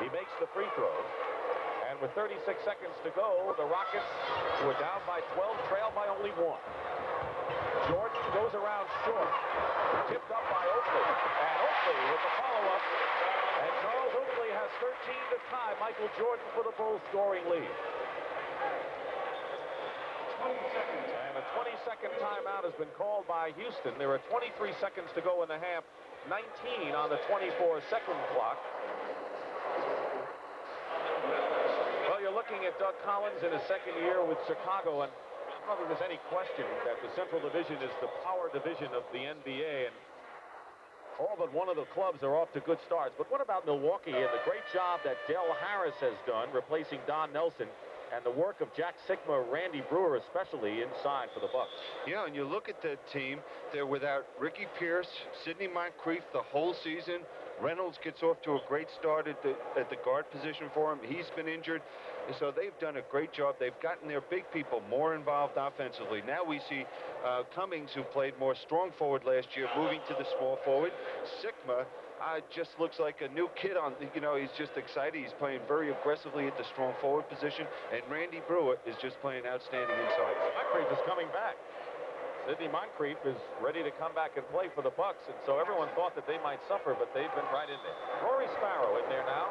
He makes the free throws. And with 36 seconds to go, the Rockets, who are down by 12, trail by only 1. Jordan goes around short. Tipped up by Oakley. And Oakley with the follow-up. And Charles Oakley has 13 to tie Michael Jordan for the Bulls' scoring lead. And a 20-second timeout has been called by Houston. There are 23 seconds to go in the half, 19 on the 24-second clock. Well, you're looking at Doug Collins in his second year with Chicago, and I don't think there's any question that the Central Division is the power division of the NBA, and all but one of the clubs are off to good starts. But what about Milwaukee and the great job that Del Harris has done replacing Don Nelson, and the work of Jack Sikma, Randy Brewer especially inside for the Bucks? Yeah, and you look at that team, they're without Ricky Pierce, Sidney Moncrief the whole season. Reynolds gets off to a great start at the guard position for him. He's been injured. And so they've done a great job. They've gotten their big people more involved offensively. Now we see Cummings, who played more strong forward last year, moving to the small forward. Sikma just looks like a new kid on, he's just excited. He's playing very aggressively at the strong forward position. And Randy Brewer is just playing outstanding inside. Moncrief is coming back. Sidney Moncrief is ready to come back and play for the Bucks, and so everyone thought that they might suffer, but they've been right in there. Rory Sparrow in there now.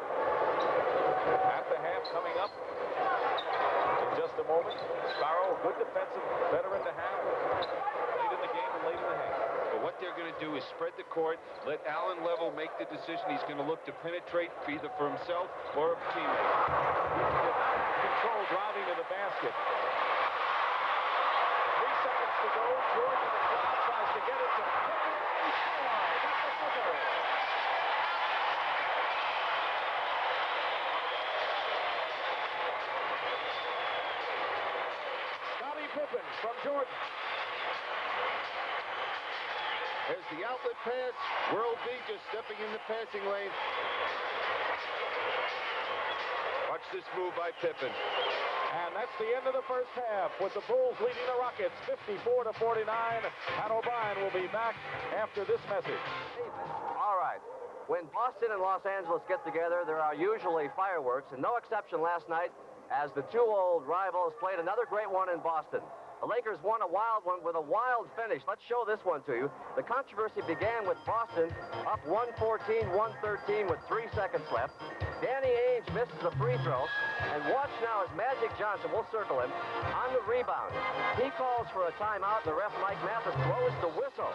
At the half coming up in just a moment. Sparrow, good defensive veteran to have. Late in the game and late in the half. But what they're going to do is spread the court, let Allen Level make the decision. He's going to look to penetrate either for himself or a teammate. He did not have control driving to the basket. 3 seconds to go. Jordan in the crowd tries to get it to Pippen. He scores at the buzzer. Scottie Pippen from Jordan. There's the outlet pass. World B just stepping in the passing lane. Watch this move by Pippen. And that's the end of the first half, with the Bulls leading the Rockets 54-49. Pat O'Brien will be back after this message. All right. When Boston and Los Angeles get together, there are usually fireworks, and no exception last night as the two old rivals played another great one in Boston. The Lakers won a wild one with a wild finish. Let's show this one to you. The controversy began with Boston up 114-113 with 3 seconds left. Danny Ainge misses a free throw. And watch now as Magic Johnson, we'll circle him, on the rebound. He calls for a timeout, and the ref, Mike Mathis, blows the whistle,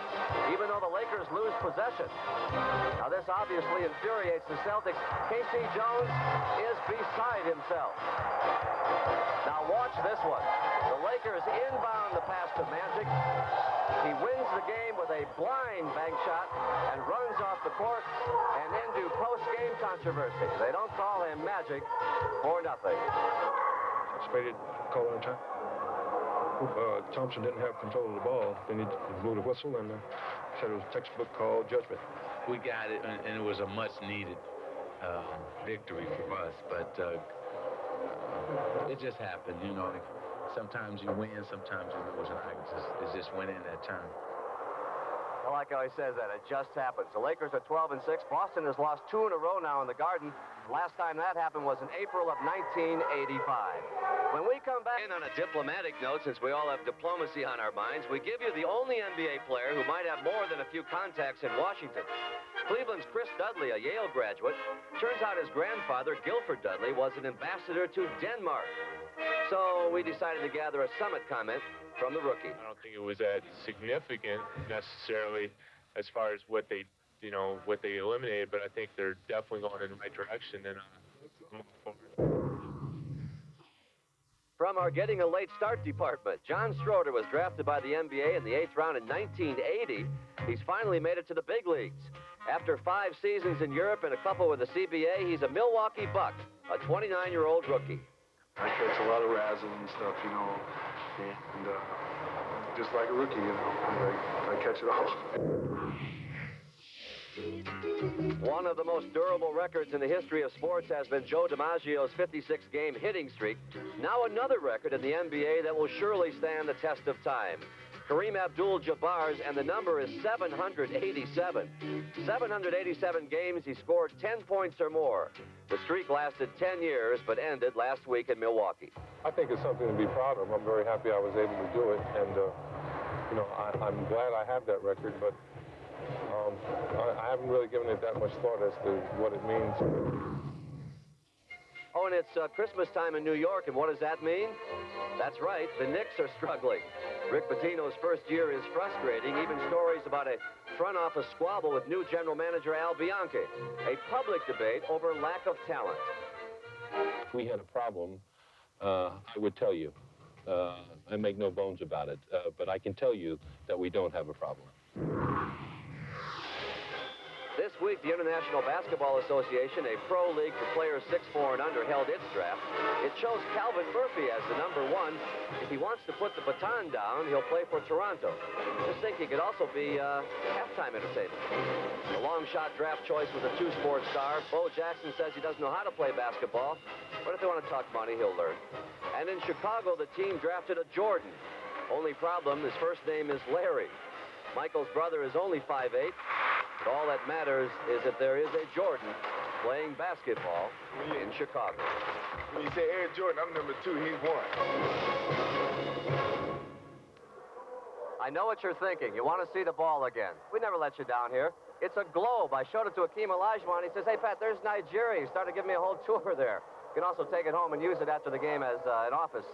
even though the Lakers lose possession. Now, this obviously infuriates the Celtics. K.C. Jones is beside himself. Now, watch this one. The Lakers inbound the pass to Magic. He wins the game with a blind bank shot and runs off the court and into post-game controversy. They don't call him Magic for nothing. Anticipated call on time. Thompson didn't have control of the ball. They needed to blow the whistle and said it was a textbook call judgment. We got it, and it was a much-needed victory for us. But it just happened, you know. Sometimes you win, sometimes you lose, and it's just winning that turn. I like how he says that. It just happens. The Lakers are 12-6. Boston has lost 2 in a row now in the Garden. Last time that happened was in April of 1985. When we come back... And on a diplomatic note, since we all have diplomacy on our minds, we give you the only NBA player who might have more than a few contacts in Washington. Cleveland's Chris Dudley, a Yale graduate. Turns out his grandfather, Guilford Dudley, was an ambassador to Denmark. So we decided to gather a summit comment from the rookie. I don't think it was that significant necessarily as far as what they eliminated, but I think they're definitely going in the right direction and moving forward. From our getting a late start department, John Schroeder was drafted by the NBA in the 8th round in 1980. He's finally made it to the big leagues. After 5 seasons in Europe and a couple with the CBA, he's a Milwaukee Buck, a 29-year-old rookie. I catch a lot of razzle and stuff, you know, and just like a rookie, you know, I catch it all. One of the most durable records in the history of sports has been Joe DiMaggio's 56-game hitting streak. Now another record in the NBA that will surely stand the test of time. Kareem Abdul-Jabbar's, and the number is 787. 787 games, he scored 10 points or more. The streak lasted 10 years, but ended last week in Milwaukee. I think it's something to be proud of. I'm very happy I was able to do it, and I'm glad I have that record, but I haven't really given it that much thought as to what it means. Oh, and it's Christmas time in New York, and what does that mean? That's right, the Knicks are struggling. Rick Pitino's first year is frustrating. Even stories about a front office squabble with new general manager Al Bianchi. A public debate over lack of talent. If we had a problem, I would tell you. I make no bones about it. But I can tell you that we don't have a problem. This week, the International Basketball Association, a pro league for players 6'4" and under, held its draft. It chose Calvin Murphy as the #1. If he wants to put the baton down, he'll play for Toronto. Just think he could also be halftime entertainment. The long shot draft choice was a 2-sport star. Bo Jackson says he doesn't know how to play basketball, but if they want to talk money, he'll learn. And in Chicago, the team drafted a Jordan. Only problem, his first name is Larry. Michael's brother is only 5'8". But all that matters is that there is a Jordan playing basketball in Chicago. When you say Air Jordan, I'm #2, he's 1. I know what you're thinking. You want to see the ball again. We never let you down here. It's a globe. I showed it to Hakeem Olajuwon. He says, hey, Pat, there's Nigeria. He started giving me a whole tour there. You can also take it home and use it after the game as an office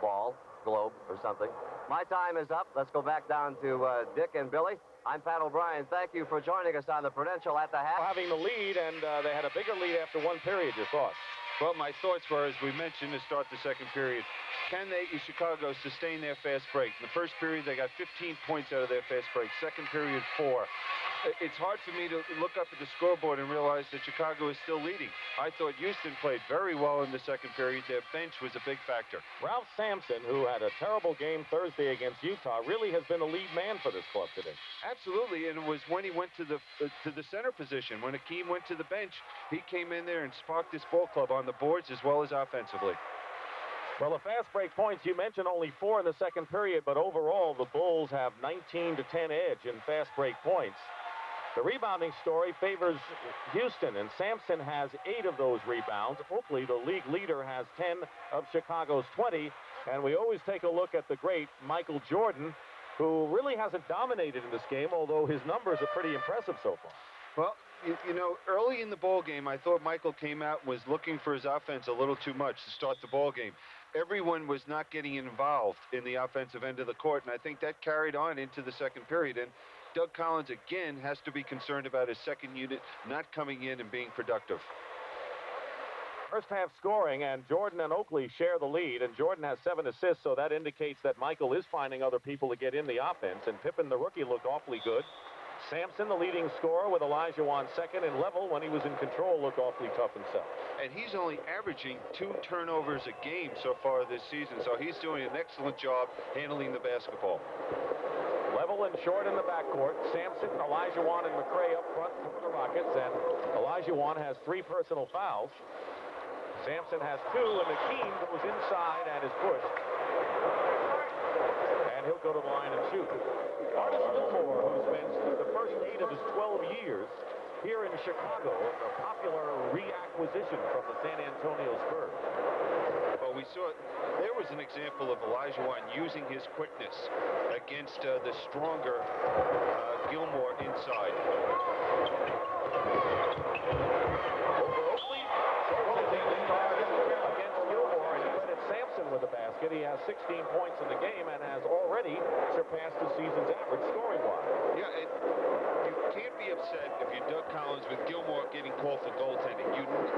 ball, globe, or something. My time is up. Let's go back down to Dick and Billy. I'm Pat O'Brien. Thank you for joining us on the Prudential at the half. Having the lead, and they had a bigger lead after one period. Your thoughts? Well, my thoughts were, as we mentioned, to start the second period. Can they, in Chicago, sustain their fast break? In the first period, they got 15 points out of their fast break. Second period, 4. It's hard for me to look up at the scoreboard and realize that Chicago is still leading. I thought Houston played very well in the second period. Their bench was a big factor. Ralph Sampson, who had a terrible game Thursday against Utah, really has been a lead man for this club today. Absolutely, and it was when he went to the center position. When Hakeem went to the bench, he came in there and sparked this ball club on the boards as well as offensively. Well, the fast break points, you mentioned only 4 in the second period, but overall the Bulls have 19-10 edge in fast break points. The rebounding story favors Houston, and Sampson has 8 of those rebounds. Oakley, the league leader, has 10 of Chicago's 20. And we always take a look at the great Michael Jordan, who really hasn't dominated in this game, although his numbers are pretty impressive so far. Well, you know, early in the ball game, I thought Michael came out and was looking for his offense a little too much to start the ball game. Everyone was not getting involved in the offensive end of the court, and I think that carried on into the second period. And Doug Collins, again, has to be concerned about his second unit not coming in and being productive. First half scoring, and Jordan and Oakley share the lead, and Jordan has 7 assists, so that indicates that Michael is finding other people to get in the offense, and Pippen, the rookie, looked awfully good. Sampson, the leading scorer, with Olajuwon second, and Level, when he was in control, looked awfully tough himself. And he's only averaging 2 turnovers a game so far this season, so he's doing an excellent job handling the basketball. Level and Short in the backcourt. Sampson, Olajuwon, and McCray up front for the Rockets, and Olajuwon has 3 personal fouls. Sampson has 2, and Hakeem goes inside and is pushed. And he'll go to the line and shoot. Horace Gilmore, who spends the first 8 of his 12 years here in Chicago, a popular reacquisition from the San Antonio Spurs. Well, we saw there was an example of Olajuwon using his quickness against the stronger Gilmore inside. With the basket. He has 16 points in the game and has already surpassed the season's average scoring-wise. Yeah, and you can't be upset if you're Doug Collins with Gilmore getting called for goaltending.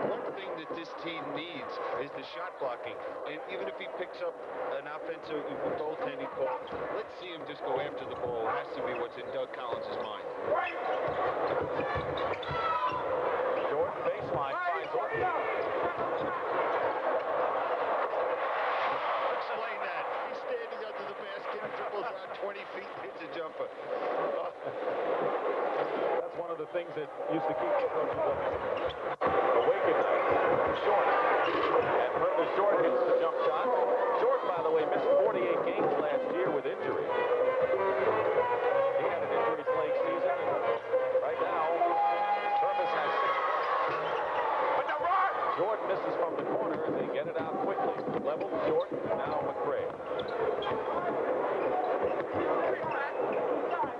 One thing that this team needs is the shot blocking. And even if he picks up an offensive goaltending call, let's see him just go after the ball. It has to be what's in Doug Collins' mind. Jordan baseline finds Oakley. Explain that. He's standing under the basket, dribbles out 20 feet, hits a jumper. That's one of the things that used to keep the coaches awake at night. Short. And further Short hits the jump shot. Short, by the way, missed 48 games last year with injury. He had an injury-plagued season, and right now, Service has 6. Jordan misses from the corner, and they get it out quickly. Level, Jordan, now McCray.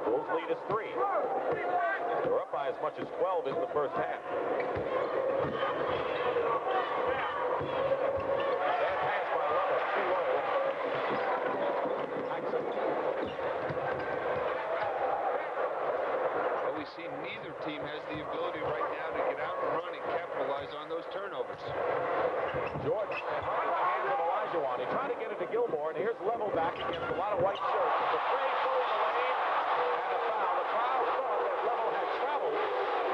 Bulls lead is 3. They're up by as much as 12 in the first half. Bad pass by Level, 2-0. Paxson. Well, we see neither team has the ability right now to get out and run and capitalize on those turnovers. Jordan, and right in the hands of Olajuwon. He tried to get it to Gilmore, and here's Level back against a lot of white shirts. McCray through the lane, and a foul. The crowd thought that Level had traveled.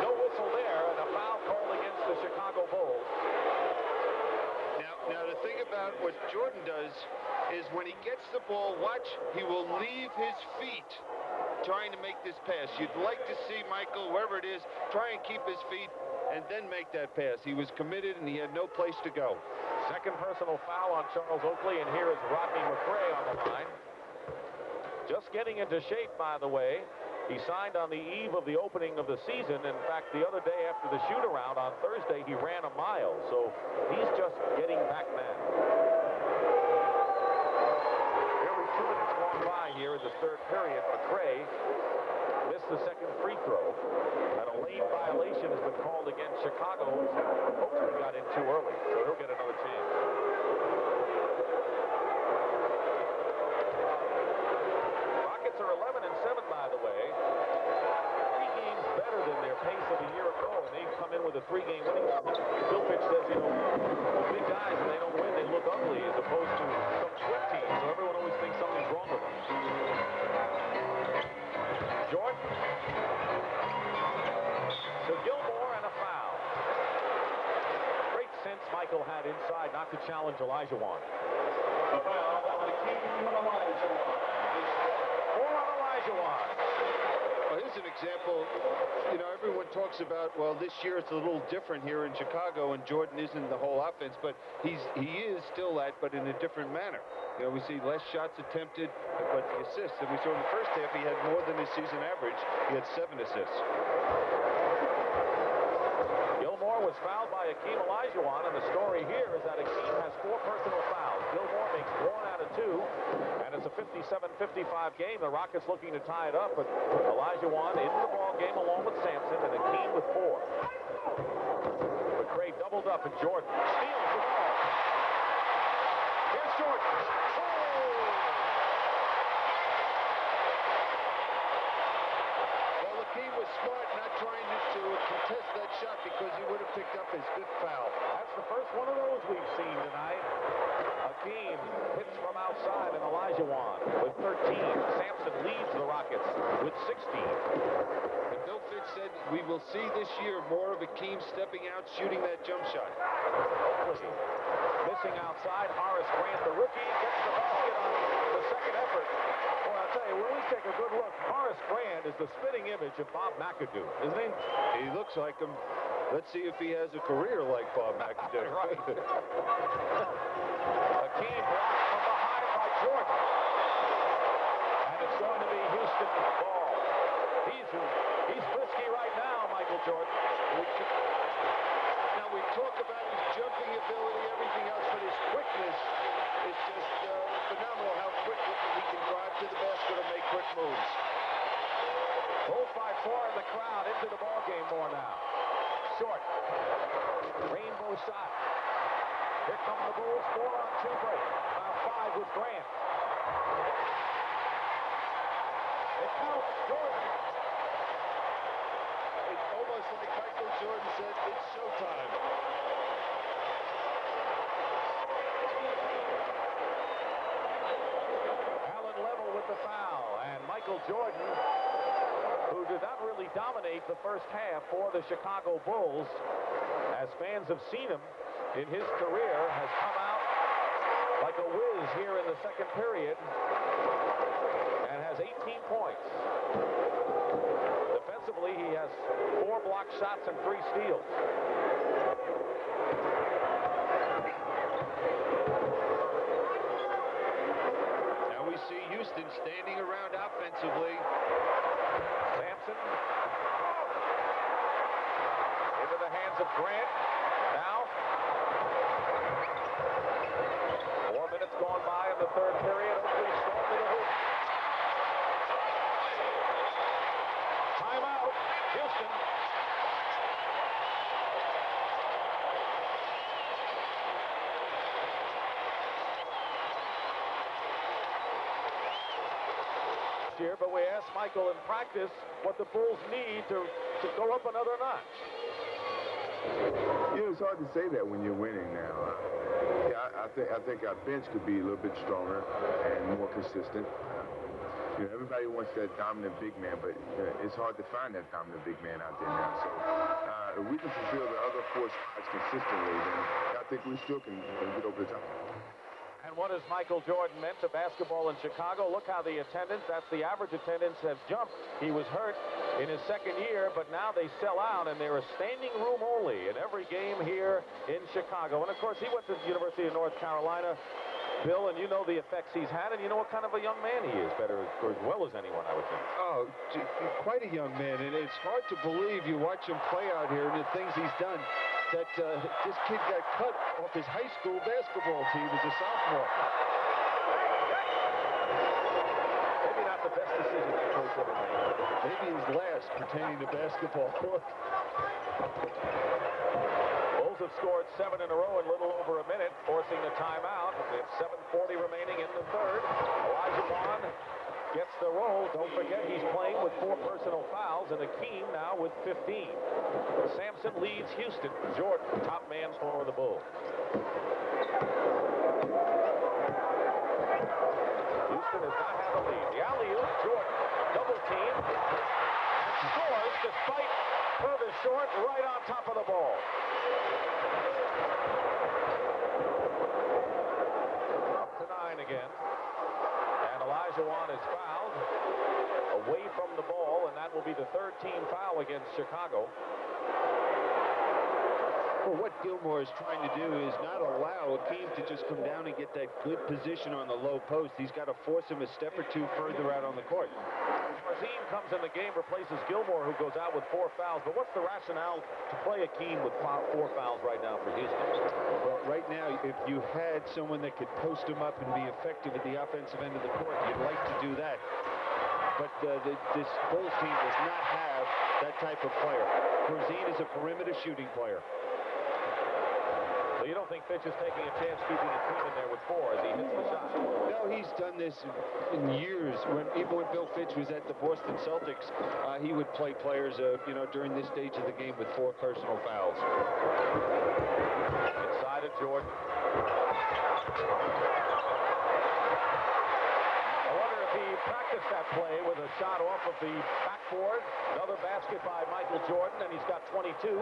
No whistle there, and a foul called against the Chicago Bulls. Now the thing about what Jordan does is when he gets the ball, watch, he will leave his feet trying to make this pass. You'd like to see Michael, wherever it is, try and keep his feet and then make that pass. He was committed and he had no place to go. Second personal foul on Charles Oakley, and here is Rodney McCray on the line. Just getting into shape, by the way. He signed on the eve of the opening of the season. In fact, the other day after the shoot-around on Thursday, he ran a mile. So he's just getting back now. Nearly 2 minutes gone by here in the third period. McCray missed the second free throw. And a lane violation has been called against Chicago. Oakley got in too early, so he'll get another chance. Rockets are 11-7, by the way. 3 games better than their pace of a year ago, and they've come in with a 3-game winning streak. Bill Pitch says, you know, big guys, when they don't win, they look ugly, as opposed to some twin teams, so everyone always thinks something's wrong with them. Jordan. To Gilmore, and a foul. Great sense Michael had inside not to challenge Olajuwon. The foul on Olajuwon. Well, here's an example. You know, everyone talks about, well, this year it's a little different here in Chicago, and Jordan isn't the whole offense, but he is still that, but in a different manner. You know, we see less shots attempted, but the assists. And we saw in the first half he had more than his season average. He had 7 assists. Gilmore was fouled by Hakeem Olajuwon, and the story here is that Hakeem has 4 personal fouls. Gilmore makes 1 out of 2, and it's a 57-55 game. The Rockets looking to tie it up, but Olajuwon in the ball game along with Sampson, and Hakeem with 4. McCray doubled up, and Jordan steals the ball. Here's Jordan. Well, the Hakeem was smart not trying to contest that shot because he would have picked up his fifth foul. That's the first one of those we've seen tonight. Hakeem hits from outside, and Olajuwon with 13. Sampson leads the Rockets with 16. And Bill Fitch said we will see this year more of Hakeem stepping out, shooting that jump shot. Oakley missing outside. Horace Grant, the rookie, gets the basket on the second effort. Well, I'll tell you, when we take a good look, Horace Grant is the spitting image of Bob McAdoo, isn't he? He looks like him. Let's see if he has a career like Bob McAdoo. Right. Hakeem blocked from behind by Jordan. And it's going to be Houston ball. He's frisky right now, Michael Jordan. Now, we talk about his jumping ability, everything else, but his quickness is just phenomenal how quickly he can drive to the basket and make quick moves. Bulls by 4 in the crowd, into the ball game more now. Short. Rainbow shot. Here come the Bulls, 4-on-2 break. Now 5 with Grant. It counts Jordan. It's almost like Michael Jordan said, it's showtime. Allen level with the foul, and Michael Jordan, who did not really dominate the first half for the Chicago Bulls, as fans have seen him in his career, has come out like a whiz here in the second period and has 18 points. Defensively, he has 4 block shots and 3 steals. Now we see Houston standing around offensively. Sampson into the hands of Grant. Now 4 minutes gone by in the third period. Oakley stormed to the hoop. Timeout, Houston. Year, but we asked Michael in practice what the Bulls need to go up another notch. You know, it's hard to say that when you're winning now. Yeah, I think our bench could be a little bit stronger and more consistent. You know, everybody wants that dominant big man, but it's hard to find that dominant big man out there now. So if we can fulfill the other 4 spots consistently, then I think we still can get over the top. And what has Michael Jordan meant to basketball in Chicago? Look how the attendance, that's the average attendance, has jumped. He was hurt in his second year, but now they sell out, and they're a standing room only in every game here in Chicago. And, of course, he went to the University of North Carolina, Bill, and you know the effects he's had, and you know what kind of a young man he is, better or as well as anyone, I would think. Oh, quite a young man, and it's hard to believe you watch him play out here and the things he's done. That this kid got cut off his high school basketball team as a sophomore. Maybe not the best decision the coach ever made. Maybe his last pertaining to basketball. Bulls have scored 7 in a row in little over a minute, forcing the timeout. It's 7:40 remaining in the third. Olajuwon gets the roll. Don't forget he's playing with 4 personal fouls, and Hakeem now with 15. Sampson leads Houston. Jordan, top man for the Bulls. Houston has not had a lead. The alley-oop, Jordan, double team, and scores despite further short, right on top of the ball. Up to 9 again. And Olajuwon is fouled away from the ball, and that will be the 3rd team foul against Chicago. Well, what Gilmore is trying to do is not allow Hakeem to just come down and get that good position on the low post. He's got to force him a step or 2 further out on the court. Hakeem comes in the game, replaces Gilmore, who goes out with 4 fouls. But what's the rationale to play Hakeem with 4 fouls right now for Houston? Well, right now, if you had someone that could post him up and be effective at the offensive end of the court, you'd like to do that. But this Bulls team does not have that type of player. Corzine is a perimeter shooting player. So you don't think Fitch is taking a chance keeping the team in there with 4 as he hits the shot? No, he's done this in years. Even when Bill Fitch was at the Boston Celtics, he would play players, during this stage of the game with 4 personal fouls. Inside of Jordan. I wonder if he practiced that play with a shot off of the backboard. Another basket by Michael Jordan, and he's got 22.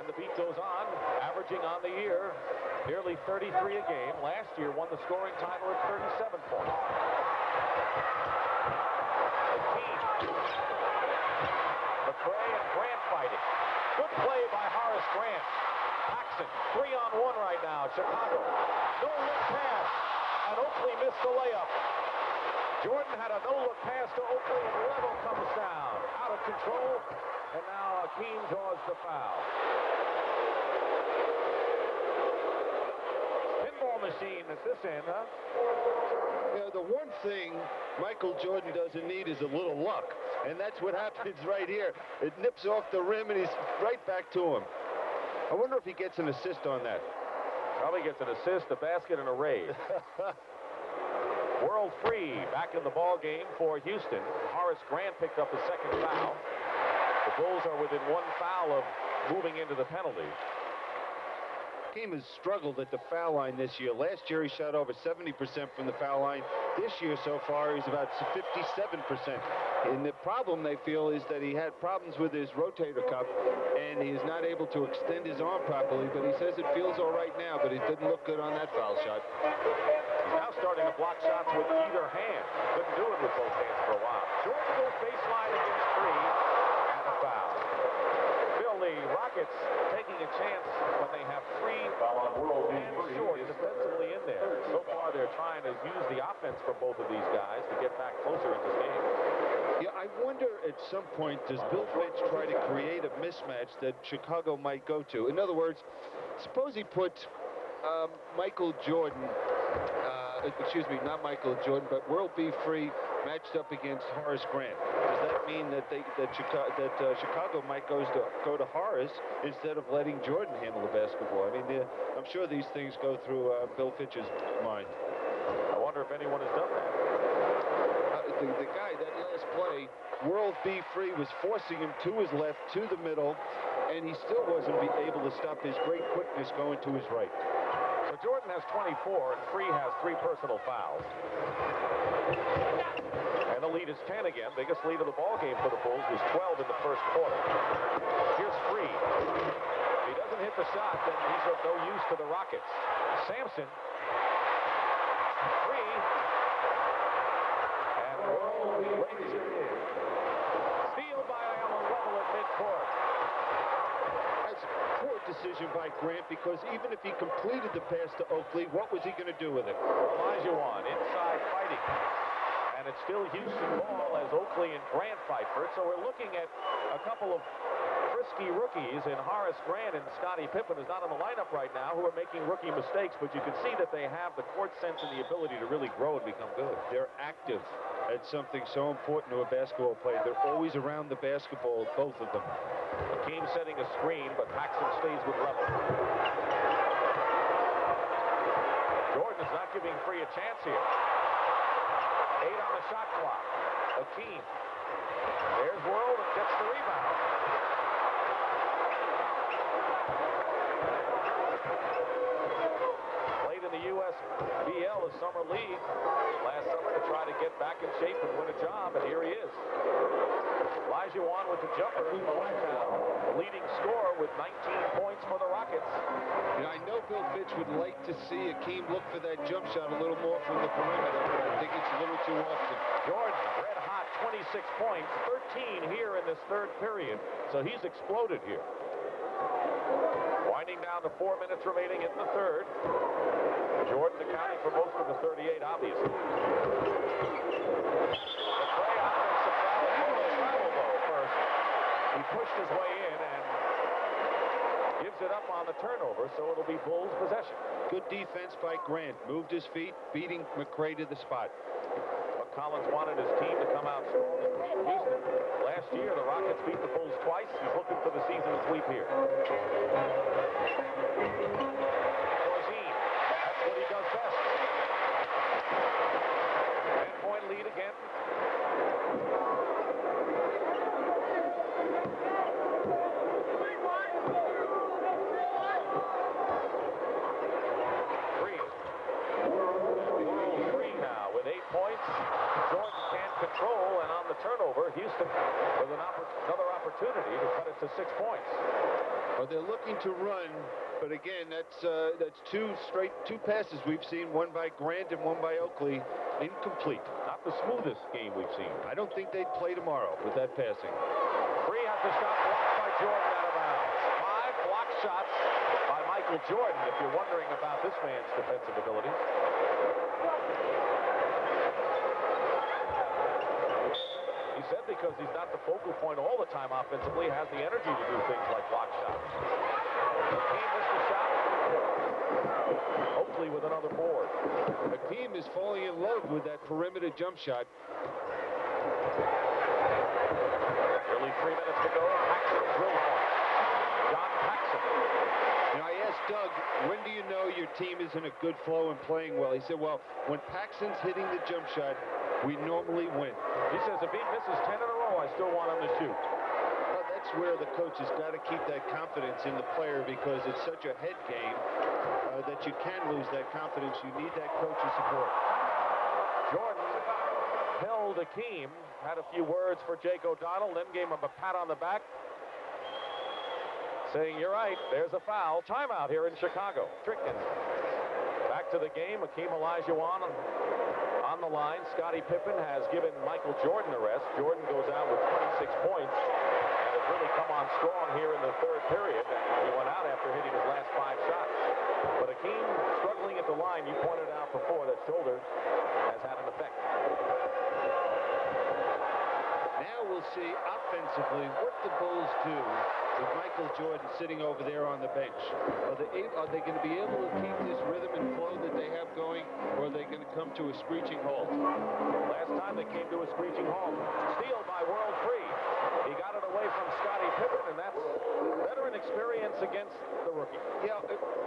And the beat goes on, averaging on the year nearly 33 a game. Last year won the scoring title at 37 points. Hakeem. McCray and Grant fighting. Good play by Horace Grant. Paxson, 3-on-1 right now. Chicago. No look pass. And Oakley missed the layup. Jordan had a no-look pass to Oakley, and level comes down. Out of control. And now Hakeem draws the foul. Pinball machine at this end, huh? The one thing Michael Jordan doesn't need is a little luck. And that's what happens right here. It nips off the rim, and he's right back to him. I wonder if he gets an assist on that. Probably gets an assist, a basket, and a raise. World free back in the ball game for Houston. Horace Grant picked up his second foul. The Bulls are within 1 foul of moving into the penalty. Hakeem has struggled at the foul line this year. Last year he shot over 70% from the foul line. This year so far he's about 57%. And the problem they feel is that he had problems with his rotator cuff and he is not able to extend his arm properly, but he says it feels all right now, but it didn't look good on that foul shot. He's now starting to block shots with either hand. Couldn't do it with both hands for a while. Jordan goes baseline against 3 and a foul. Bill, the Rockets taking a chance when they have 3 and short defensively in there. So far they're trying to use the offense from both of these guys to get back closer in this game. Yeah, I wonder at some point, does Bill Fitch try to create a mismatch that Chicago might go to? In other words, suppose he put Michael Jordan, not Michael Jordan, but World B. Free matched up against Horace Grant. Does that mean that Chicago might go to Horace instead of letting Jordan handle the basketball? I mean, I'm sure these things go through Bill Fitch's mind. I wonder if anyone has done that. The guy, that last play, World B. Free was forcing him to his left, to the middle, and he still wasn't able to stop his great quickness going to his right. So Jordan has 24, and Free has 3 personal fouls. And the lead is 10 again. Biggest lead of the ball game for the Bulls was 12 in the first quarter. Here's Free. If he doesn't hit the shot, then he's of no use to the Rockets. Sampson. Free. And World lays it in. Steal by Allen, level at midcourt. That's a poor decision by Grant, because even if he completed the pass to Oakley, what was he going to do with it? Olajuwon inside fighting. And it's still Houston ball as Oakley and Grant fight for it. So we're looking at a couple of frisky rookies in Horace Grant, and Scottie Pippen is not in the lineup right now, who are making rookie mistakes, but you can see that they have the court sense and the ability to really grow and become good. They're active at something so important to a basketball player. They're always around the basketball, both of them. Hakeem setting a screen, but Paxson stays with level. Jordan is not giving Free a chance here. 8 on the shot clock. Hakeem. There's World and gets the rebound. Played in the USBL, the summer league, last summer to try to get back in shape and win a job, and here he is. Olajuwon with the jumper, the leading scorer with 19 points for the Rockets. I know Bill Fitch would like to see Hakeem look for that jump shot a little more from the perimeter, but I think it's a little too often. Jordan, red hot, 26 points, 13 here in this third period, so he's exploded here. Winding down to 4 minutes remaining in the third. Jordan accounting for most of the 38, obviously. McCray offensive foul, though, first. He pushed his way in and gives it up on the turnover, so it'll be Bulls possession. Good defense by Grant. Moved his feet, beating McCray to the spot. But Collins wanted his team to come out strong and beat Houston. Last year, the Rockets beat the Bulls twice. twice. He's looking for the season sweep here. Corzine, that's what he does best. 10-point lead again. Points. Jordan can't control, and on the turnover, Houston with another opportunity to cut it to 6 points. Well, they're looking to run, but again, that's two passes we've seen, one by Grant and one by Oakley, incomplete. Not the smoothest game we've seen. I don't think they'd play tomorrow with that passing. Free has the shot blocked by Jordan out of bounds. 5 block shots by Michael Jordan, if you're wondering about this man's defensive abilities. He said because he's not the focal point all the time offensively, has the energy to do things like block shots. Hakeem missed the shot. Oakley with another board. Hakeem is falling in love with that perimeter jump shot. Nearly 3 minutes to go. Paxson drill point. John Paxson. You know, I asked Doug, when do you know your team is in a good flow and playing well? He said, well, when Paxson's hitting the jump shot, we normally win. He says if he misses 10 in a row, I still want him to shoot. Well, that's where the coach has got to keep that confidence in the player, because it's such a head game that you can lose that confidence. You need that coach's support. Jordan held Hakeem, had a few words for Jake O'Donnell, then gave him a pat on the back, saying, you're right, there's a foul. Timeout here in Chicago. Stricken. Back to the game. Hakeem Olajuwon on the line. Scottie Pippen has given Michael Jordan a rest. Jordan goes out with 26 points and has really come on strong here in the third period. He went out after hitting his last 5 shots. But Hakeem struggling at the line. You pointed out before that shoulder has had an effect. Now we'll see offensively what the Bulls do with Michael Jordan sitting over there on the bench. Are they going to be able to keep this rhythm and flow that they have going, or are they going to come to a screeching halt? Last time they came to a screeching halt. Steal by World Free. He got it away from Scottie Pippen, and that's veteran experience against the rookie. Yeah,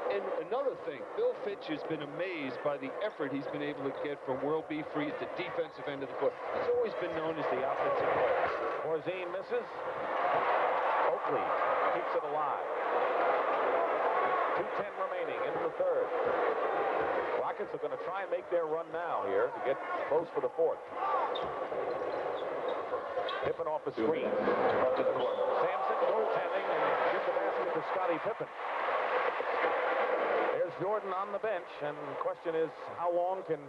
and another thing, Bill Fitch has been amazed by the effort he's been able to get from World B. Free at the defensive end of the court. He's always been known as the offensive player. Corzine misses. Oakley keeps it alive. 2:10 remaining in the third. Rockets are going to try and make their run now here to get close for the fourth. Pippen off the screen. Sampson goaltending and gives the basket to Scottie Pippen. There's Jordan on the bench, and the question is, how long can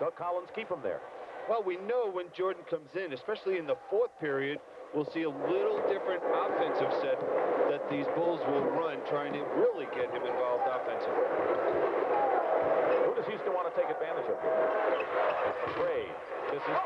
Doug Collins keep him there? Well, we know when Jordan comes in, especially in the fourth period, we'll see a little different offensive set that these Bulls will run, trying to really get him involved offensively. Who does Houston want to take advantage of here? It's McCray. This is...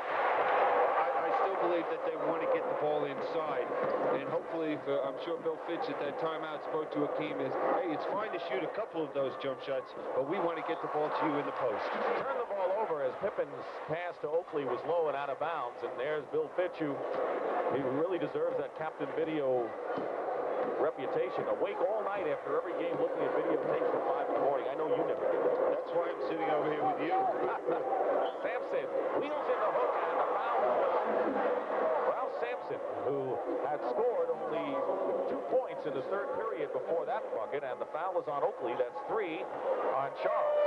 I still believe that they want to get the ball inside, and hopefully, I'm sure Bill Fitch at that timeout spoke to Hakeem as, hey, it's fine to shoot a couple of those jump shots, but we want to get the ball to you in the post. Turn the ball over as Pippen's pass to Oakley was low and out of bounds, and there's Bill Fitch, who he really deserves that Captain Video reputation. Awake all night after every game looking at videotapes at 5 in the morning. I know you never do. That's why I'm sitting over here with you. Sampson wheels in the hook, and the foul. Ralph Sampson, who had scored only 2 points in the third period before that bucket, and the foul is on Oakley. That's 3 on Charles.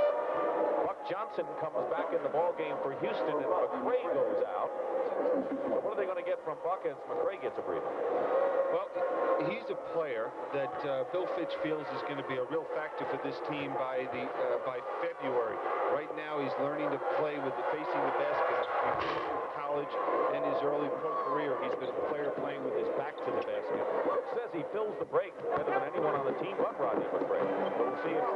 Buck Johnson comes back in the ballgame for Houston, and McCray goes out. So what are they going to get from Buck as McCray gets a breather? Well, he's a player that Bill Fitch feels is going to be a real factor for this team by February. Right now, he's learning to play with facing the basket. In college and his early pro career, he's been a player playing with his back to the basket. Fitch says he fills the break better than anyone on the team but Rodney McCray. So we'll see if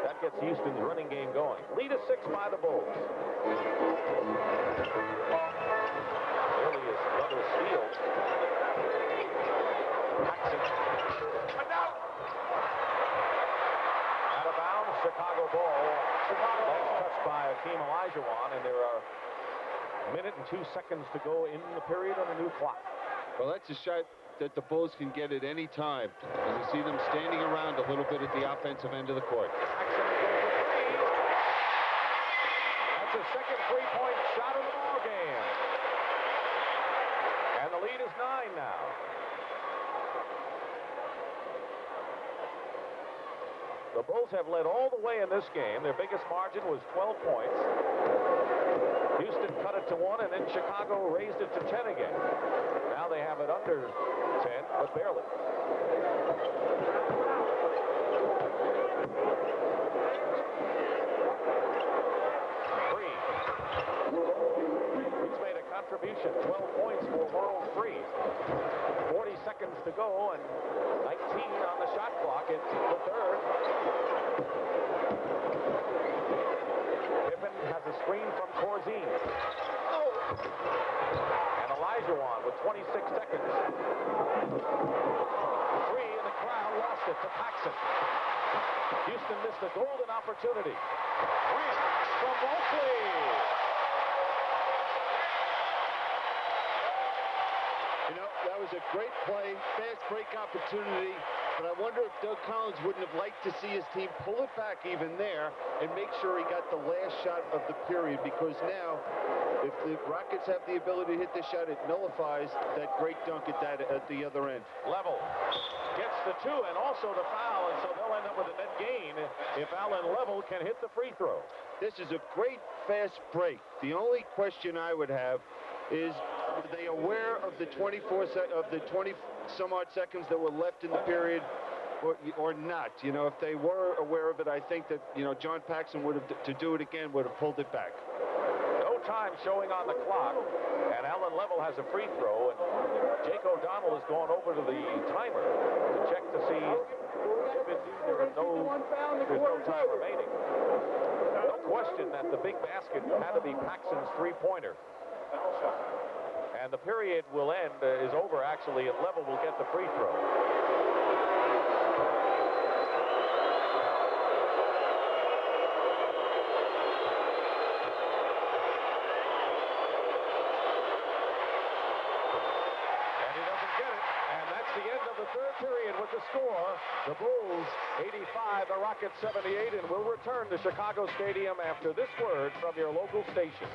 that gets Houston's running game going. Lead is 6 by the Bulls. Nearly is another steal. Paxson. Out of bounds, Chicago ball. That's touched by Hakeem Olajuwon, and there are a minute and 2 seconds to go in the period on the new clock. Well, that's a shot that the Bulls can get at any time. And you see them standing around a little bit at the offensive end of the court. That's his second three-point shot of the ball game. And the lead is 9 now. The Bulls have led all the way in this game. Their biggest margin was 12 points. Houston cut it to 1, and then Chicago raised it to 10 again. Now they have it under 10, but barely. Free. He's made a contribution, 12 points for World Free. 40 seconds to go, and 19 on the shot clock in the third. Pippen has a screen from Corzine. And Olajuwon with 26 seconds. Three, and the crowd lost it to Paxson. Houston missed a golden opportunity. Grant from Oakley. You know, that was a great play, fast break opportunity, but I wonder if Doug Collins wouldn't have liked to see his team pull it back even there and make sure he got the last shot of the period, because now, if the Rockets have the ability to hit the shot, it nullifies that great dunk at the other end. Level gets the 2 and also the foul, and so they'll end up with a net gain if Allen Level can hit the free throw. This is a great fast break. The only question I would have is, were they aware of the 20 some odd seconds that were left in the period, or not? You know, if they were aware of it, I think that, you know, John Paxson would have, to do it again, would have pulled it back. No time showing on the clock, and Allen Level has a free throw, and Jake O'Donnell has gone over to the timer to check to see if indeed there's no time remaining. No question that the big basket had to be Paxson's three-pointer. And the period will end, is over actually, and Level will get the free throw. Period with the score. The Bulls 85, the Rockets 78, and will return to Chicago Stadium after this word from your local station.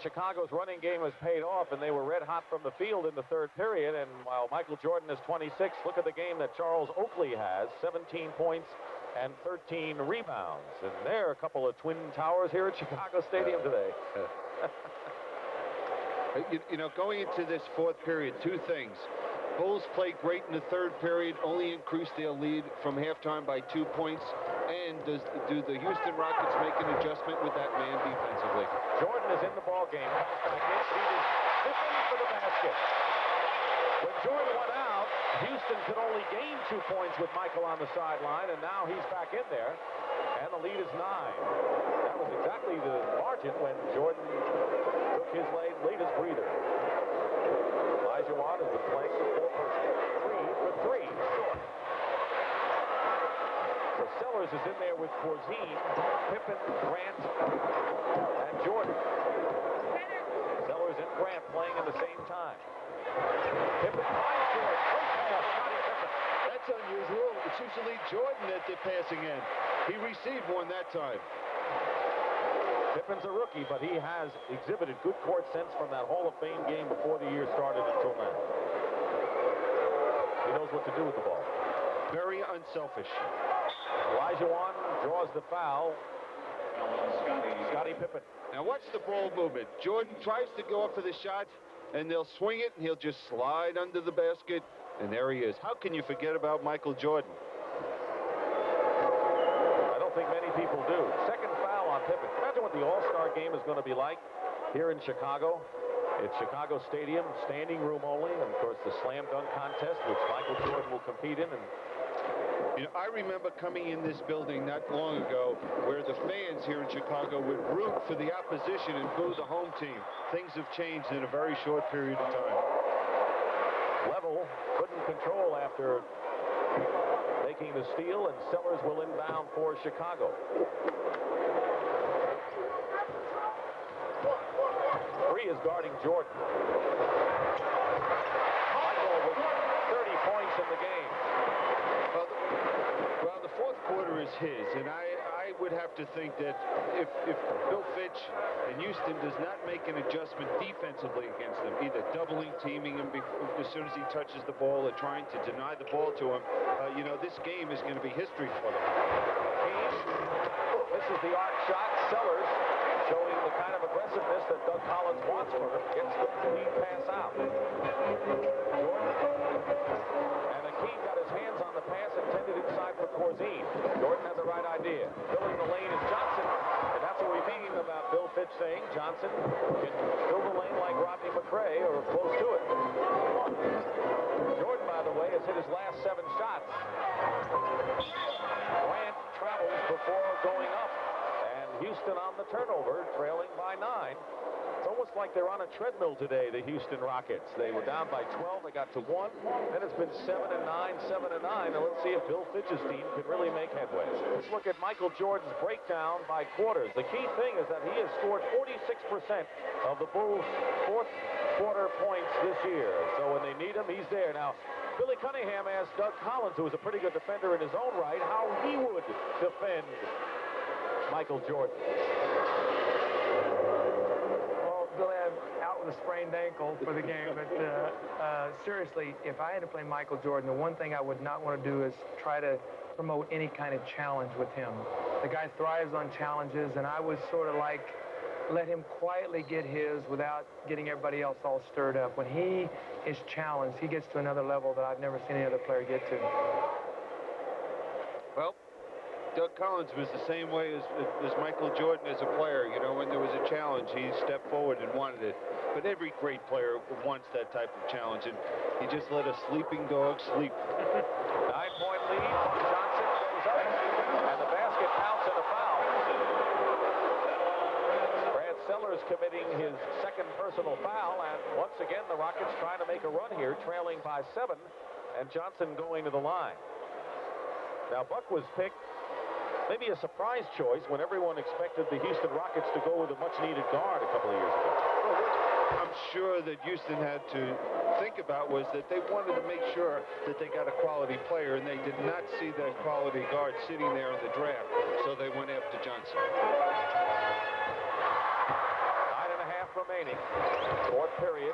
Chicago's running game has paid off, and they were red hot from the field in the third period. And while Michael Jordan is 26, look at the game that Charles Oakley has, 17 points and 13 rebounds. And there are a couple of twin towers here at Chicago Stadium today. You know, going into this fourth period, two things. Bulls played great in the third period, only increased their lead from halftime by 2 points. And do the Houston Rockets make an adjustment with that man defensively? Jordan is in the ball game. Comes back in, feeding Pippen for the basket. When Jordan went out, Houston could only gain 2 points with Michael on the sideline, and now he's back in there, and the lead is 9. That was exactly the margin when Jordan took his latest breather. Olajuwon has been playing the 4-person 3 for 3. Short. So Sellers is in there with Corzine, Pippen, Grant, and Jordan. Sellers and Grant playing at the same time. Pippen finds Jordan. Great pass, Scottie Pippen. That's unusual. It's usually Jordan at the passing end. He received one that time. Pippen's a rookie, but he has exhibited good court sense from that Hall of Fame game before the year started until now. He knows what to do with the ball. Very unselfish. Olajuwon draws the foul. Scottie Pippen. Now watch the ball movement. Jordan tries to go up for the shot, and they'll swing it, and he'll just slide under the basket, and there he is. How can you forget about Michael Jordan? I don't think many people do. Second foul on Pippen. Imagine what the All-Star game is going to be like here in Chicago. It's Chicago Stadium, standing room only, and of course the slam dunk contest, which Michael Jordan will compete in. And you know, I remember coming in this building not long ago where the fans here in Chicago would root for the opposition and boo the home team. Things have changed in a very short period of time. Level couldn't control after making the steal, and Sellers will inbound for Chicago. Free is guarding Jordan. his, and I would have to think that if Bill Fitch and Houston does not make an adjustment defensively against them, either doubling, teaming him as soon as he touches the ball or trying to deny the ball to him, you know, this game is going to be history for them. This is the arc shot. Sellers showing the kind of aggressiveness that Doug Collins wants from him. Gets the lead pass out. Jordan. And Hakeem got his hands on the pass intended inside for Corzine. Jordan had the right idea. Filling the lane is Johnson. And that's what we mean about Bill Fitch saying Johnson can fill the lane like Rodney McCray or close to it. Jordan, by the way, has hit his last 7 shots. Grant travels before going up. And Houston on the turnover, trailing by 9. It's almost like they're on a treadmill today, the Houston Rockets. They were down by 12, they got to 1. Then it's been 7 and 9, 7 and 9. And let's see if Bill Fitch's team can really make headway. Let's look at Michael Jordan's breakdown by quarters. The key thing is that he has scored 46% of the Bulls' fourth quarter points this year. So when they need him, he's there. Now, Billy Cunningham asked Doug Collins, who is a pretty good defender in his own right, how he would defend Michael Jordan. Well, Billy, I'm out with a sprained ankle for the game, but seriously, if I had to play Michael Jordan, the one thing I would not want to do is try to promote any kind of challenge with him. The guy thrives on challenges, and I was sort of like, let him quietly get his without getting everybody else all stirred up. When he is challenged, he gets to another level that I've never seen any other player get to. Well, Doug Collins was the same way as Michael Jordan as a player. You know, when there was a challenge, he stepped forward and wanted it. But every great player wants that type of challenge, and he just let a sleeping dog sleep. 9-point lead. Johnson goes up, and the basket counts and a foul. Brad Sellers committing his second personal foul, and once again the Rockets trying to make a run here, trailing by 7, and Johnson going to the line. Now Buck was picked, maybe a surprise choice when everyone expected the Houston Rockets to go with a much-needed guard a couple of years ago. Well, what I'm sure that Houston had to think about was that they wanted to make sure that they got a quality player, and they did not see that quality guard sitting there in the draft, so they went after Johnson. 9.5 remaining. Fourth period.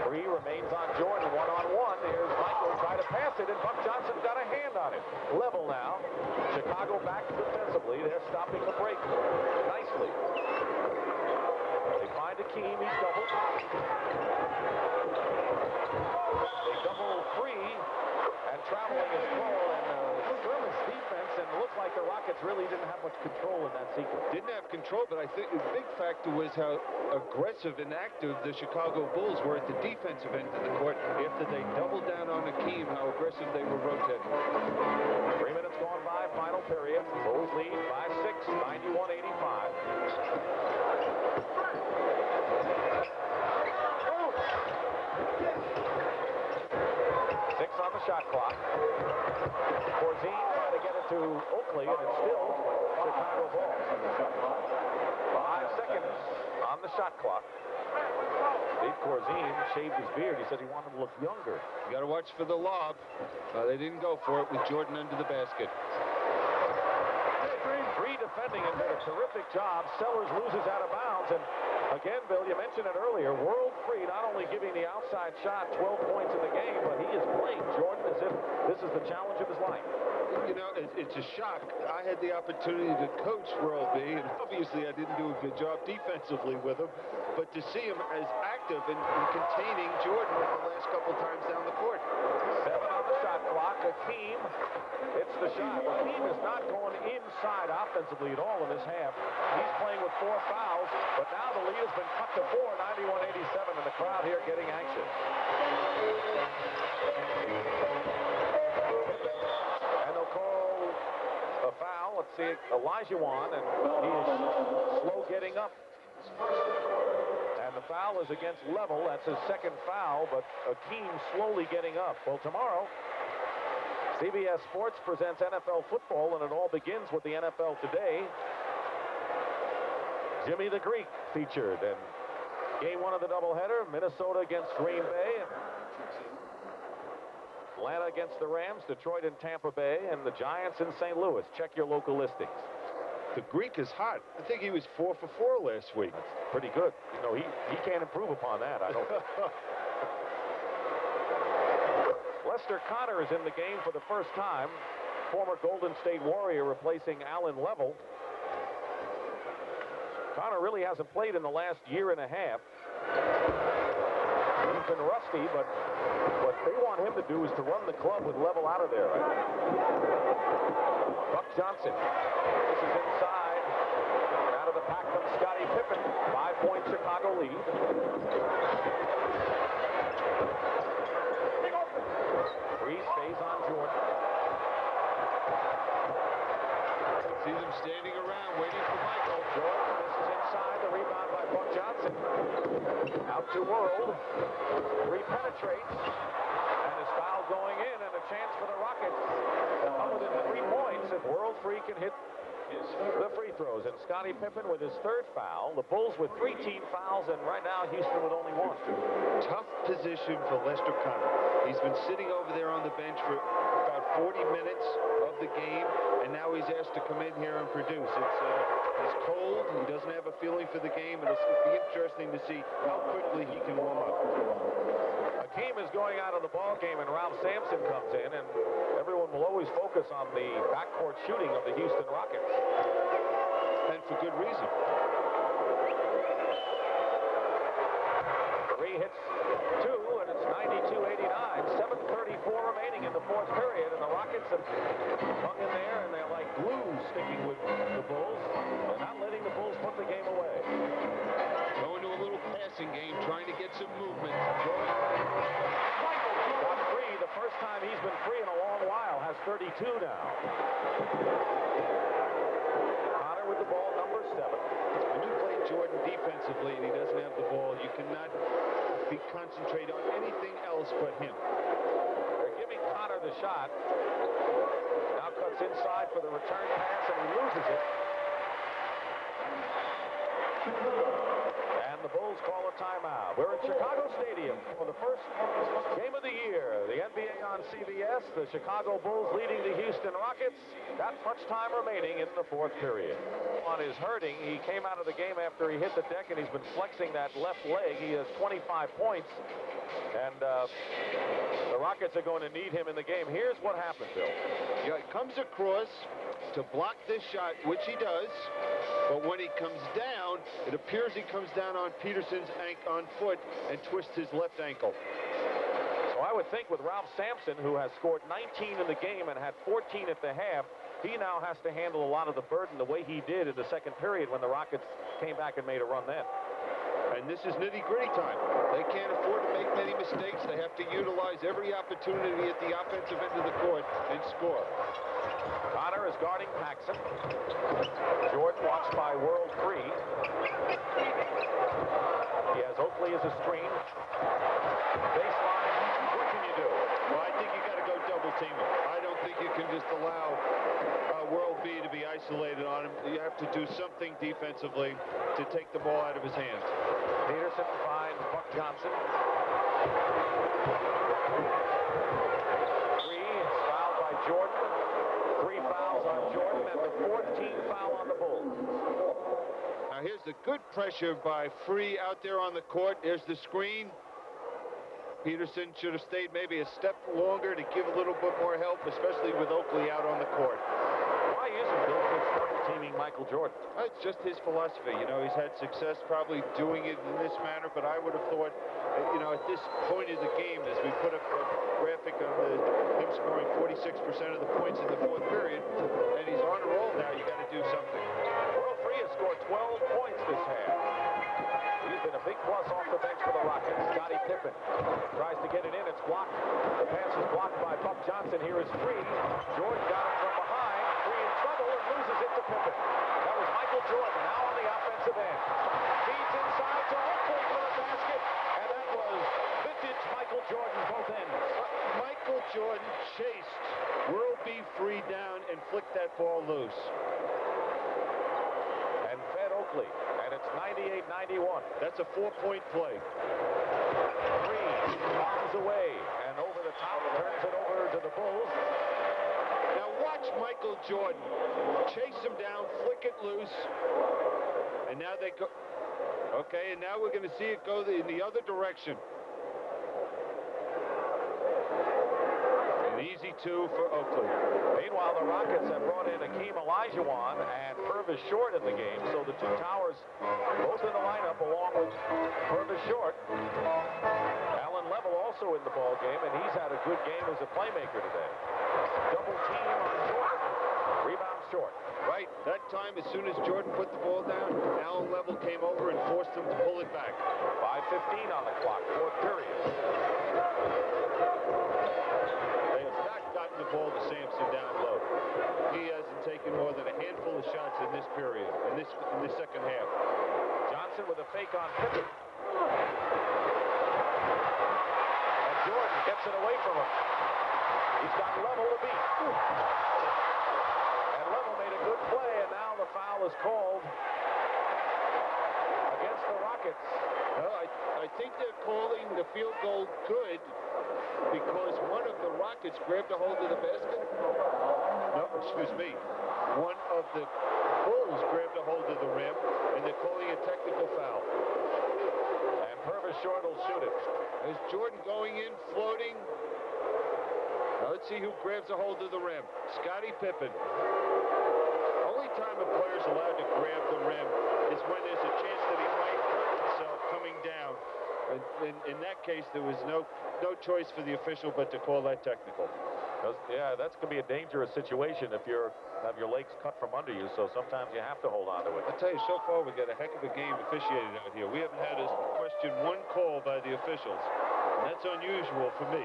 3 remains on Jordan, one-on-one. Here's Michael trying to pass it, and Buck Johnson's got a hand on it. Level now. Chicago back defensively. They're stopping the break nicely. They find Hakeem. He's doubled. They double 3, and traveling is Cole, and Sherman's defense, and it looks like the Rockets really didn't have much control in that sequence. Didn't have control, but I think the big factor was how aggressive and active the Chicago Bulls were at the defensive end of the court after they doubled down on Hakeem, how aggressive they were rotating. 3 minutes gone by, final period. Bulls lead by 6, 91-85. On the shot clock. Corzine trying to get it to Oakley, and it's still Chicago ball. 5 seconds on the shot clock. Steve Corzine shaved his beard. He said he wanted to look younger. You got to watch for the lob. They didn't go for it with Jordan under the basket. Free defending and did a terrific job. Sellers loses out of bounds, and again, Bill, you mentioned it earlier, world free, not only giving the outside shot 12 points in the game, but he is playing Jordan as if this is the challenge of his life. You know, it's a shock. I had the opportunity to coach World B, and obviously I didn't do a good job defensively with him, but to see him as active in containing Jordan the last couple times down the court. 7 on the shot clock. Hakeem hits the shot. Hakeem is not going inside offensively at all in this half. He's playing with 4 fouls, but now the lead has been cut to 4, 91-87, and the crowd here getting anxious. And they'll call a foul. Let's see, Olajuwon, and he is slow getting up. And the foul is against Level. That's his second foul, but Hakeem slowly getting up. Well, tomorrow, CBS Sports presents NFL football, and it all begins with the NFL Today. Jimmy the Greek featured in game 1 of the doubleheader, Minnesota against Green Bay. Atlanta against the Rams, Detroit and Tampa Bay, and the Giants in St. Louis. Check your local listings. The Greek is hot. I think he was 4 for 4 last week. That's pretty good. You know, he can't improve upon that, I don't think. Lester Connor is in the game for the first time. Former Golden State Warrior replacing Allen Level. Connor really hasn't played in the last year and a half. He's been rusty, but what they want him to do is to run the club with Level out of there. Buck Johnson. This is inside. Out of the pack from Scottie Pippen. 5-point Chicago lead. Free stays on Jordan. See them standing around waiting for Michael. Jordan, this is inside. The rebound by Buck Johnson. Out to World. Three penetrates. And his foul going in, and a chance for the Rockets to come within 3 points if World Free can hit the free throws. And Scottie Pippen with his 3rd foul. The Bulls with 3 team fouls, and right now Houston with only 1. Tough position for Lester Connor. He's been sitting over there on the bench for about 40 minutes of the game, and now he's asked to come in here and produce. He's cold. He doesn't have a feeling for the game, and it'll be interesting to see how quickly he can warm up. Hakeem is going out of the ball game, and Ralph Sampson comes in, and everyone will always focus on the backcourt shooting of the Houston Rockets. And for good reason. 3 hits 2, and it's 92-89. 7:34 remaining in the 4th period, and the Rockets have hung in there, and they're like glue sticking with the Bulls. They're not letting the Bulls put the game away. Going to a little passing game, trying to get some movement. Got free the first time he's been free in a long while. Has 32 now. Connor with the ball, number 7. When you play Jordan defensively and he doesn't have the ball, you cannot be concentrated on anything else but him. They're giving Connor the shot. Now cuts inside for the return pass, and he loses it. And the Bulls call a timeout. We're at Chicago Stadium for the first game of the year. The NBA on CBS. The Chicago Bulls leading the Houston Rockets. Not much time remaining in the 4th period. On is hurting. He came out of the game after he hit the deck, and he's been flexing that left leg. He has 25 points. And the Rockets are going to need him in the game. Here's what happened, Bill. Yeah, it comes across to block this shot, which he does. But when he comes down, it appears he comes down on Peterson's foot and twists his left ankle. So I would think with Ralph Sampson, who has scored 19 in the game and had 14 at the half, he now has to handle a lot of the burden the way he did in the 2nd period when the Rockets came back and made a run then. And this is nitty-gritty time. They can't afford to make many mistakes. They have to utilize every opportunity at the offensive end of the court and score. Connor is guarding Paxson. Jordan watched by World Free. He has Oakley as a screen. Baseline. What can you do? Well, I think you got to go double team him. I don't think you can just allow World B to be isolated on him. You have to do something defensively to take the ball out of his hands. Peterson finds Buck Johnson. 3 is fouled by Jordan. 3 fouls on Jordan, and the 14th foul on the Bulls. Now here's the good pressure by Free out there on the court. There's the screen. Peterson should have stayed maybe a step longer to give a little bit more help, especially with Oakley out on the court. Why isn't Bill Fitz double-teaming Michael Jordan? It's just his philosophy. You know, he's had success probably doing it in this manner, but I would have thought, you know, at this point of the game, as we put up a graphic on him scoring 46% of the points in the 4th period, and he's on a roll now, you got to do something. World Free has scored 12 points this half. He's been a big plus off the bench for the Rockets. Scottie Pippen tries to get it in. It's blocked. The pass is blocked by Buck Johnson. Here is Free. Jordan got it from behind. Free in trouble and loses it to Pippen. That was Michael Jordan now on the offensive end. Feeds inside to Oakley for the basket. And that was vintage Michael Jordan both ends. Michael Jordan chased World B Free down and flicked that ball loose. And fed Oakley. And it's 98-91. That's a 4-point play. Free bombs away and over the top, turns it over Michael Jordan. Chase him down, flick it loose. And now they go. Okay, and now we're going to see it go in the other direction. An easy 2 for Oakley. Meanwhile, the Rockets have brought in Hakeem Olajuwon and Purvis Short in the game, so the two towers both in the lineup along with Purvis Short. Alan Level also in the ball game, and he's had a good game as a playmaker today. Double team on Jordan. Rebound Short. Right, that time as soon as Jordan put the ball down, Alan Level came over and forced him to pull it back. 5:15 on the clock, fourth period. They have not gotten the ball to Sampson down low. He hasn't taken more than a handful of shots in this period, in this second half. Johnson with a fake on Pippen. And Jordan gets it away from him. He's got Level to beat. And Level made a good play, and now the foul is called against the Rockets. Well, I think they're calling the field goal good because one of the Rockets grabbed a hold of the basket. No, excuse me. One of the Bulls grabbed a hold of the rim, and they're calling a technical foul. And Purvis Short will shoot it. Is Jordan going in, floating? Now let's see who grabs a hold of the rim. Scottie Pippen. Only time a player's allowed to grab the rim is when there's a chance that he might hurt himself coming down. In that case, there was no choice for the official but to call that technical. Yeah, that's going to be a dangerous situation if you have your legs cut from under you, so sometimes you have to hold on to it. I'll tell you, so far we got a heck of a game officiated out here. We haven't had a question one call by the officials. And that's unusual for me.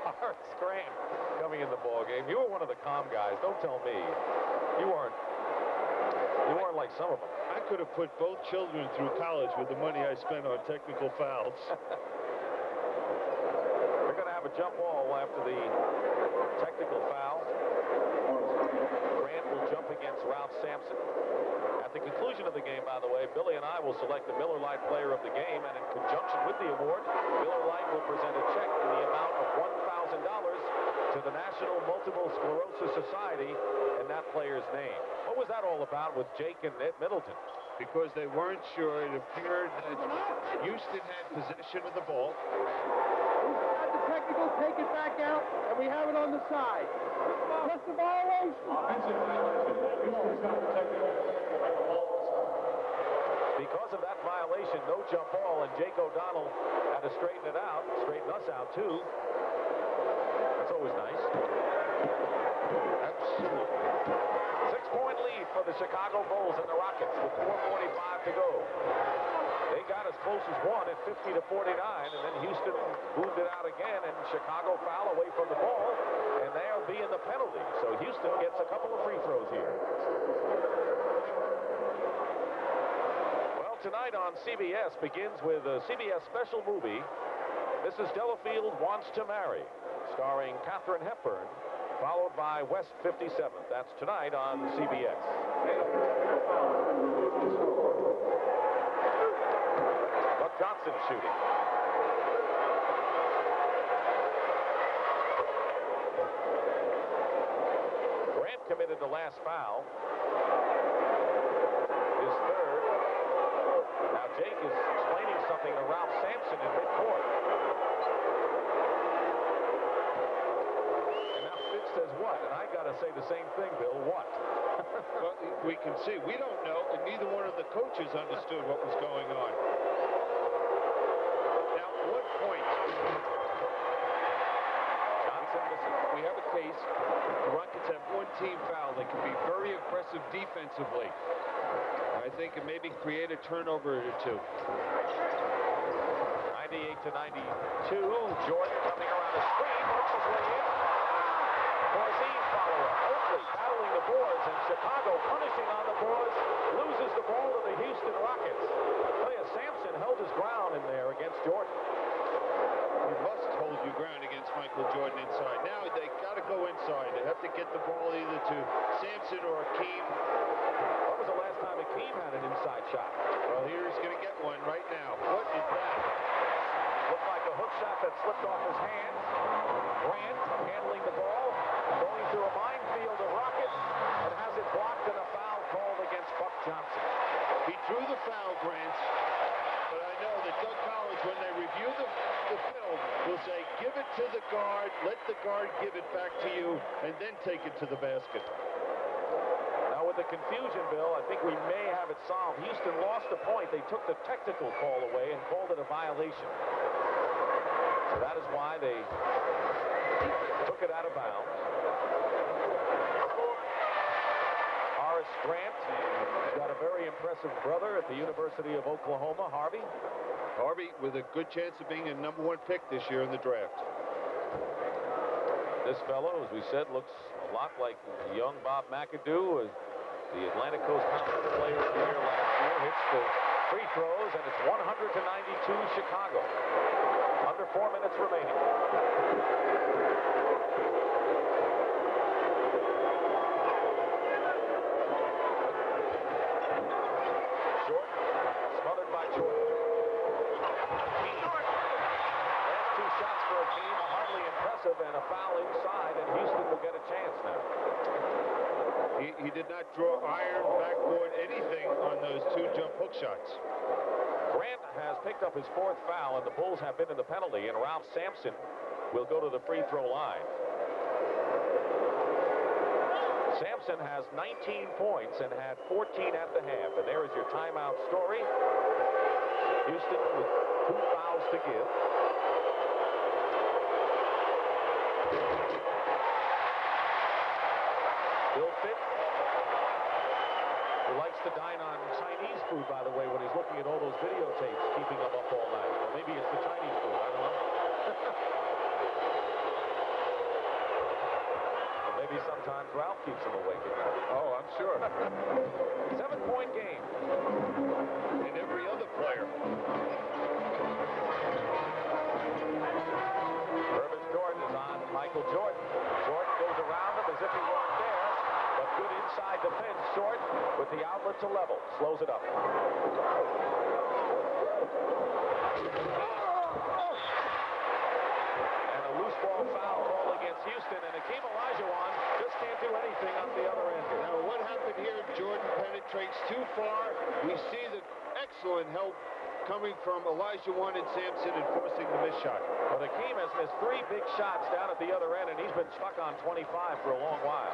Horace Grant coming in the ball game. You were one of the calm guys. Don't tell me. You weren't like some of them. I could have put both children through college with the money I spent on technical fouls. They're going to have a jump ball after the technical foul. Grant will jump against Ralph Sampson. At the conclusion of the game, by the way, Billy and I will select the Miller Lite Player of the Game, and in conjunction with the award, Miller Lite will present a check in the amount of $1,000 to the National Multiple Sclerosis Society in that player's name. What was that all about with Jake and Ed Middleton? Because they weren't sure. It appeared that Houston had possession of the ball. Got the technical, take it back out, and we have it on the side. What's the violation? Because of that violation, no jump ball, and Jake O'Donnell had to straighten it out, straighten us out too. That's always nice. Absolutely. 6-point lead for the Chicago Bulls and the Rockets with 4:45 to go. They got as close as one at 50-49, and then Houston moved it out again, and Chicago foul away from the ball, and they'll be in the penalty. So Houston gets a couple of free throws here. Well, tonight on CBS begins with a CBS special movie, Mrs. Delafield Wants to Marry, starring Katharine Hepburn, followed by West 57th. That's tonight on CBS. Buck Johnson shooting. Grant committed the last foul. His third. Now Jake is explaining something to Ralph Sampson in midcourt. And now Fitz says what? And I got to say the same thing, Bill. What? Well, we can see. We don't know, and neither one of the coaches understood what was going on. Now, at what point? Johnson misses. We have a case. The Rockets have one team foul. They can be very aggressive defensively. I think it maybe create a turnover or two. 98-92. Jordan coming around the screen. Works his way in. Corzine follow-up. Oakley battling the boards, and Chicago punishing on the boards. Loses the ball to the Houston Rockets. Tell you, Sampson held his ground in there against Jordan. You must hold your ground against Michael Jordan inside. Now they got to go inside. They have to get the ball either to Sampson or Hakeem. When was the last time Hakeem had an inside shot? Well, here he's going to get one right now. What is that? Looked like a hook shot that slipped off his hands. Grant handling the ball, going through a minefield of rockets and has it blocked and a foul called against Buck Johnson. He drew the foul, Grant, but I know that Doug Collins, when they review the film, will say, give it to the guard, let the guard give it back to you, and then take it to the basket. Now with the confusion, Bill, I think we may have it solved. Houston lost a point. They took the technical call away and called it a violation. So that is why they took it out of bounds. Horace Grant, he's got a very impressive brother at the University of Oklahoma, Harvey. Harvey with a good chance of being a #1 pick this year in the draft. This fellow, as we said, looks a lot like young Bob McAdoo, the Atlantic Coast Conference Player of the Year last year. Hits the free throws, and it's 100-92 Chicago. Under 4 minutes remaining. Short, smothered by Jordan. Last 2 shots for Hakeem are hardly impressive, and a foul inside, and Houston will get a chance now. He did not draw iron, backboard, anything on those 2 jump hook shots. Grant has picked up his 4th foul, and the Bulls have been in the penalty, and Ralph Sampson will go to the free throw line. Sampson has 19 points and had 14 at the half, and there is your timeout story. Houston with 2 fouls to give. Bill Pitt, who likes to dine on Chinese food, by the way, when he's looking at all those videotapes, keeping them up all night. Or maybe it's the Chinese food, I don't know. Or maybe sometimes Ralph keeps him awake at night. Oh, I'm sure. 7-point game. And every other player. Purvis Jordan is on Michael Jordan. Jordan goes around him as if he weren't there. But good inside defense, short with the outlet to level. Slows it up. And a loose ball foul call against Houston, and Hakeem Olajuwon just can't do anything on the other end. Now, what happened here? Jordan penetrates too far. We see the excellent help coming from Olajuwon and Sampson and forcing the missed shot. But Hakeem has missed 3 big shots down at the other end, and he's been stuck on 25 for a long while.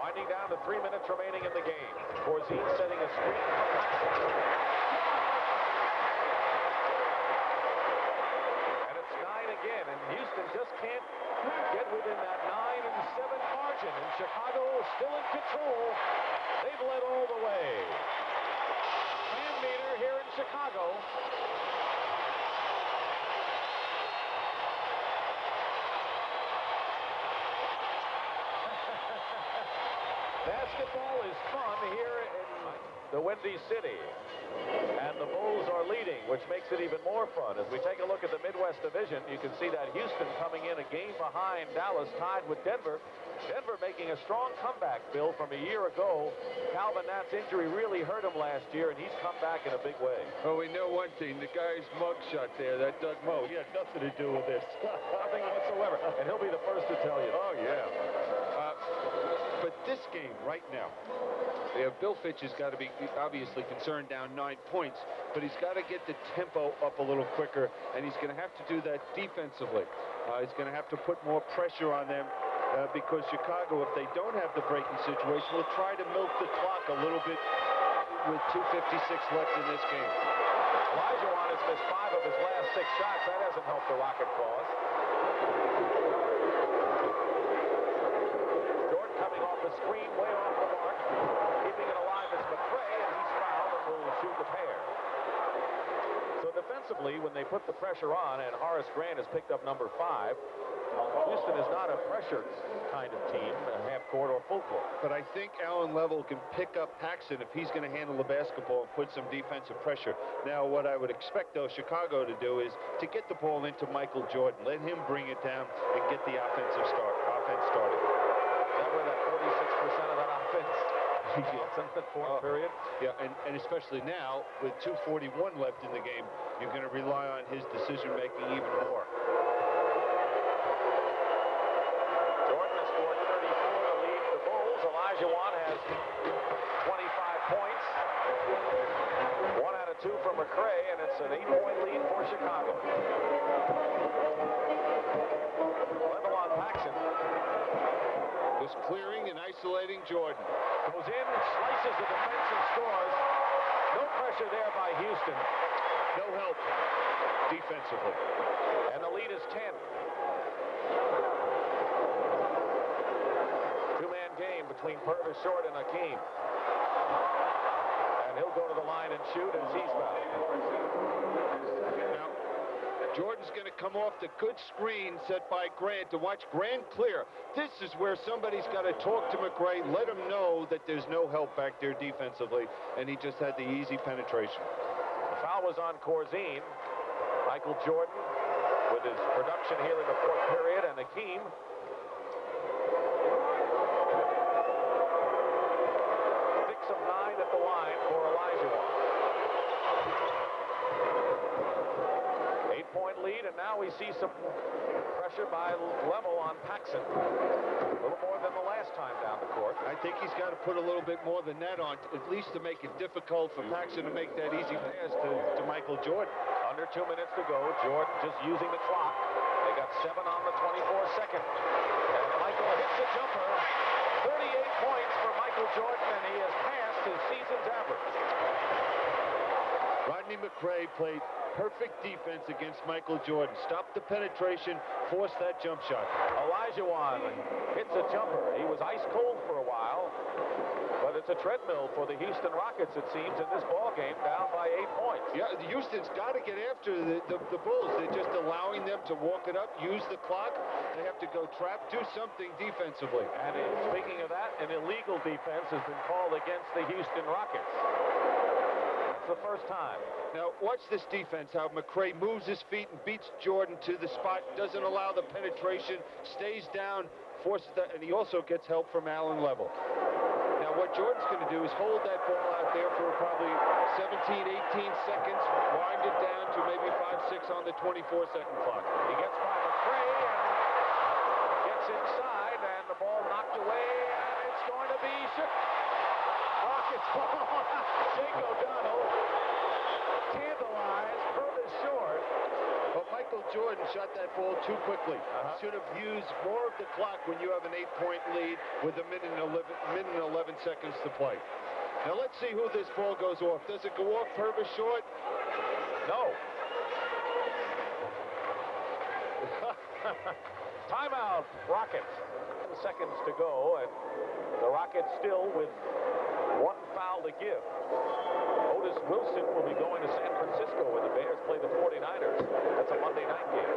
Winding down to 3 minutes remaining in the game. Corzine setting a screen for Paxson. And it's 9 again, and Houston just can't get within that 9-7 margin. And Chicago is still in control. They've led all the way. Fan meter here in Chicago. Basketball is fun here in the Windy City. And the Bulls are leading, which makes it even more fun. As we take a look at the Midwest Division, you can see that Houston coming in a game behind Dallas, tied with Denver. Denver making a strong comeback, Bill, from a year ago. Calvin Natt's injury really hurt him last year, and he's come back in a big way. Well, we know one thing. The guy's mugshot there, that Doug Moe, he had nothing to do with this. Nothing whatsoever. And he'll be the first to tell you. Oh, yeah. But this game right now, Bill Fitch has got to be obviously concerned down 9 points, but he's got to get the tempo up a little quicker, and he's going to have to do that defensively. He's going to have to put more pressure on them because Chicago, if they don't have the breaking situation, will try to milk the clock a little bit with 2:56 left in this game. Olajuwon has missed 5 of his last 6 shots. That hasn't helped the Rocket cause. Jordan coming off the screen, way off the mark. Keeping it alive is McCray, and he's fouled and will shoot the pair. So defensively, when they put the pressure on, and Horace Grant has picked up number 5, Houston is not a pressure kind of team, half court or full court. But I think Allen Level can pick up Paxson if he's going to handle the basketball and put some defensive pressure. Now, what I would expect, though, Chicago to do is to get the ball into Michael Jordan. Let him bring it down and get the offense started. Is that where that 46% of that offense gets in the fourth period? Yeah, and especially now, with 2:41 left in the game, you're going to rely on his decision-making even more. Olajuwon has 25 points. 1 out of 2 for McCray, and it's an 8-point lead for Chicago. Level on Paxson. Just clearing and isolating Jordan. Goes in, slices the defense, and scores. No pressure there by Houston. No help defensively. And the lead is 10. Two-man game between Purvis Short and Hakeem. And he'll go to the line and shoot as he's fouled. Now, Jordan's going to come off the good screen set by Grant to watch Grant clear. This is where somebody's got to talk to McCray, let him know that there's no help back there defensively, and he just had the easy penetration. The foul was on Corzine. Michael Jordan with his production here in the fourth period, and Hakeem. 6 of 9 at the line for Olajuwon. 8-point lead, and now we see some pressure by Level on Paxson. A little more than the last time down the court. I think he's got to put a little bit more than that on, at least to make it difficult for Paxson to make that easy pass to Michael Jordan. Under 2 minutes to go. Jordan just using the clock. They got 7 on the 24-second. And Michael hits a jumper. 38 points for Michael Jordan, and he has passed his season's average. Rodney McCray played perfect defense against Michael Jordan. Stopped the penetration, forced that jump shot. Olajuwon hits a jumper. He was ice cold for a while, but it's a treadmill for the Houston Rockets, it seems, in this ball game, down by 8 points. Yeah, Houston's got to get after the Bulls. They're just allowing them to walk it up, use the clock. They have to go trap, do something defensively. And speaking of that, an illegal defense has been called against the Houston Rockets. The first time. Now, watch this defense, how McCray moves his feet and beats Jordan to the spot, doesn't allow the penetration, stays down, forces that, and he also gets help from Allen Level. Now, what Jordan's going to do is hold that ball out there for probably 17, 18 seconds, wind it down to maybe 5, 6 on the 24-second clock. He gets by McCray and gets inside, and the ball knocked away, and it's going to be Rockets ball. Jake O'Donnell tantalized Purvis Short. But Michael Jordan shot that ball too quickly. Should have used more of the clock when you have an 8-point lead with a minute and 11 seconds to play. Now let's see who this ball goes off. Does it go off Purvis Short? No. Timeout, Rockets. 7 seconds to go, and the Rockets still with 1 foul to give. Otis Wilson will be going to San Francisco when the Bears play the 49ers. That's a Monday night game.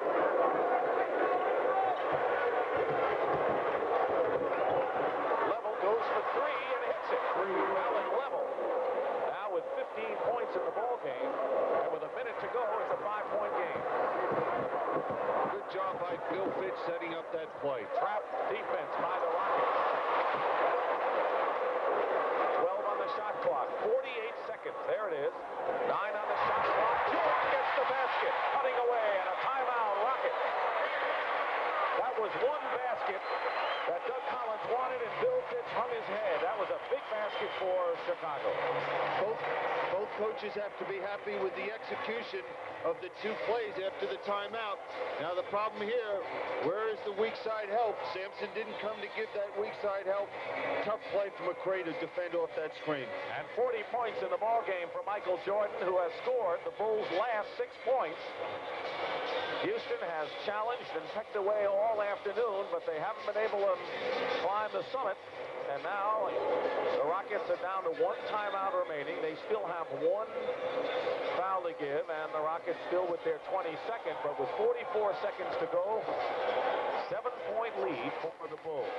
Level goes for 3 and hits it. Allen Level. Now with 15 points in the ball game, and with a minute to go, it's a 5-point game. Good job by Bill Fitch setting up that play. Trap defense by the Rockets. 12 on the shot clock. 48 seconds. There it is. 9 on the shot clock. Jordan gets the basket. Cutting away, and a timeout, Rockets. That was one basket that Doug Collins wanted, and Bill Fitch hung his head. That was a big basket for Chicago. Both coaches have to be happy with the execution of the 2 plays after the timeout. Now the problem here, where is the weak side help? Sampson didn't come to give that weak side help. Tough play for McCray to defend off that screen. And 40 points in the ball game for Michael Jordan, who has scored the Bulls' last 6 points. Houston has challenged and pecked away all afternoon, but they haven't been able to climb the summit. And now the Rockets are down to 1 timeout remaining. They still have 1 foul to give, and the Rockets still with their 22nd, but with 44 seconds to go, 7-point lead for the Bulls.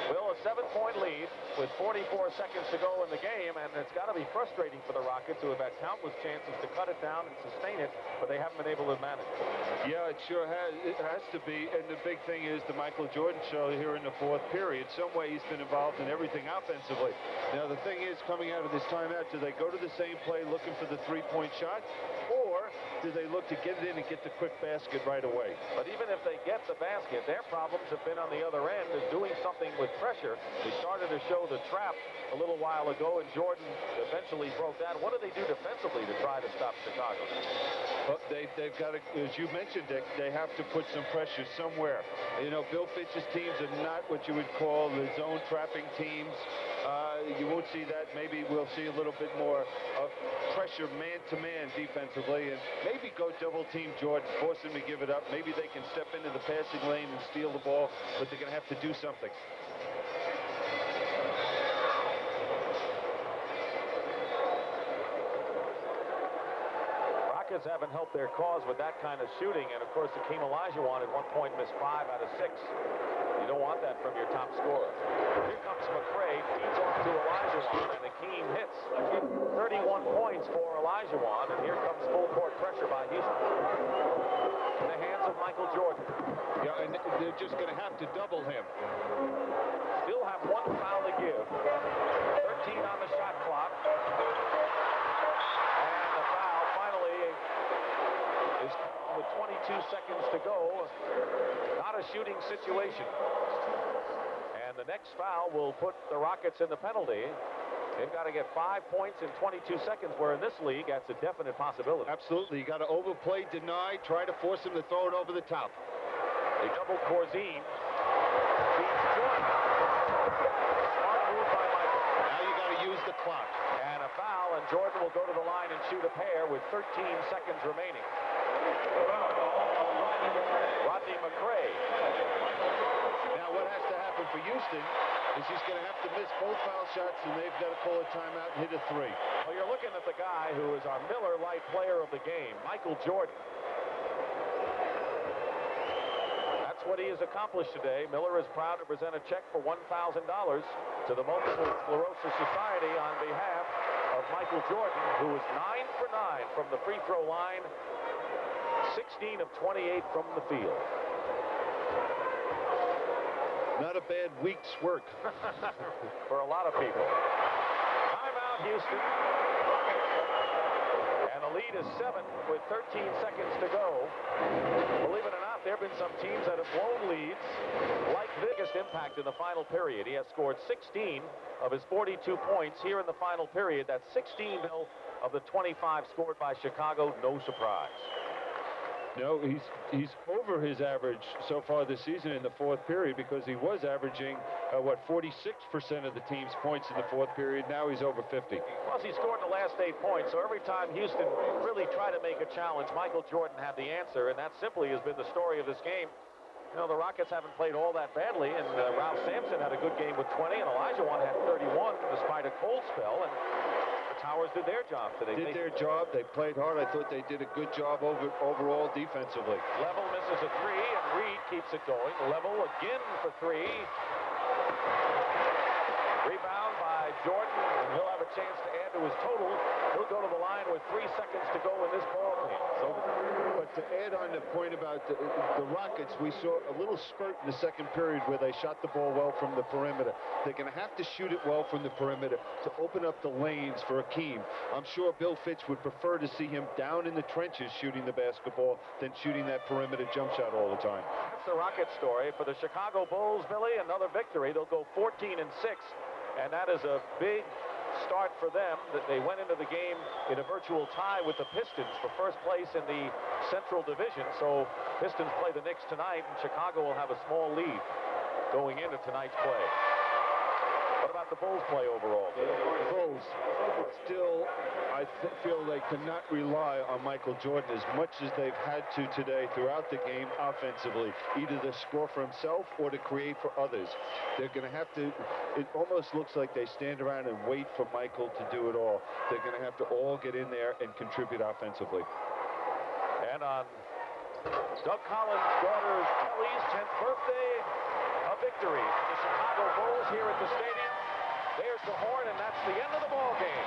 Will, a 7-point lead with 44 seconds to go in the game, and it's got to be frustrating for the Rockets, who have had countless chances to cut it down and sustain it, but they haven't been able to manage it. Yeah, it sure has. It has to be, and the big thing is the Michael Jordan show here in the fourth period. Some way he's been involved in everything offensively. Now, the thing is, coming out of this timeout, do they go to the same play looking for the three-point shot, or do they look to get it in and get the quick basket right away? But even if they get the basket, their problems have been on the other end, is doing something with pressure. They started to show the trap a little while ago, and Jordan eventually broke that. What do they do defensively to try to stop Chicago? Well, they've got to, as you mentioned, Dick, they have to put some pressure somewhere. You know, Bill Fitch's teams are not what you would call the zone trapping teams. You won't see that. Maybe we'll see a little bit more of pressure man-to-man defensively, and maybe go double-team Jordan, force him to give it up. Maybe they can step into the passing lane and steal the ball, but they're going to have to do something. Rockets haven't helped their cause with that kind of shooting, and of course Hakeem Olajuwon at one point missed 5 out of 6. You don't want that from your top scorer. Here comes McCray, feeds off to Olajuwon, and Hakeem hits. 31 points for Olajuwon, and here comes full court pressure by Houston. In the hands of Michael Jordan. Yeah, and they're just going to have to double him. Still have 1 foul to give. 13 on the shot clock. And the foul finally is with 22 seconds to go. Not a shooting situation. And the next foul will put the Rockets in the penalty. They've got to get 5 points in 22 seconds, where in this league, that's a definite possibility. Absolutely. You got to overplay, deny, try to force him to throw it over the top. They double Corzine. Feeds Jordan. Smart move by Michael. Now you got to use the clock. And a foul, and Jordan will go to the line and shoot a pair with 13 seconds remaining. Rodney McCray. Now what has to happen for Houston is he's going to have to miss both foul shots, and they've got to call a timeout and hit a 3. Well, you're looking at the guy who is our Miller Lite player of the game, Michael Jordan. That's what he has accomplished today. Miller is proud to present a check for $1,000 to the Multiple Sclerosis Society on behalf of Michael Jordan, who is 9 for 9 from the free throw line, 16 of 28 from the field. Not a bad week's work. For a lot of people. Timeout, Houston. And the lead is 7 with 13 seconds to go. Believe it or not, there have been some teams that have blown leads, like the biggest impact in the final period. He has scored 16 of his 42 points here in the final period. That's 16 of the 25 scored by Chicago. No surprise. No, he's over his average so far this season in the fourth period, because he was averaging, 46% of the team's points in the fourth period. Now he's over 50. Plus, he scored the last 8 points, so every time Houston really tried to make a challenge, Michael Jordan had the answer, and that simply has been the story of this game. You know, the Rockets haven't played all that badly, and Ralph Sampson had a good game with 20, and Olajuwon had 31 despite a cold spell, and the Towers did their job today. Did their job. They played hard. I thought they did a good job overall defensively. Level misses a 3, and Reed keeps it going. Level again for 3. Rebound by Jordan, and he'll have a chance to add to his total. He'll go to the line with 3 seconds to go in this ball game. But to add on the point about the Rockets, we saw a little spurt in the second period where they shot the ball well from the perimeter. They're going to have to shoot it well from the perimeter to open up the lanes for Hakeem. I'm sure Bill Fitch would prefer to see him down in the trenches shooting the basketball than shooting that perimeter jump shot all the time. That's the Rockets story. For the Chicago Bulls, Billy, another victory. They'll go 14-6, and that is a big start for them. That they went into the game in a virtual tie with the Pistons for first place in the Central Division. So Pistons play the Knicks tonight, and Chicago will have a small lead going into tonight's play. What about the Bulls' play overall? Bulls still, I feel they cannot rely on Michael Jordan as much as they've had to today throughout the game offensively, either to score for himself or to create for others. They're going to have to, it almost looks like they stand around and wait for Michael to do it all. They're going to have to all get in there and contribute offensively. And on Doug Collins' daughter Kelly's 10th birthday, up victory for the Chicago Bulls here at the stadium. There's the horn, and that's the end of the ball game.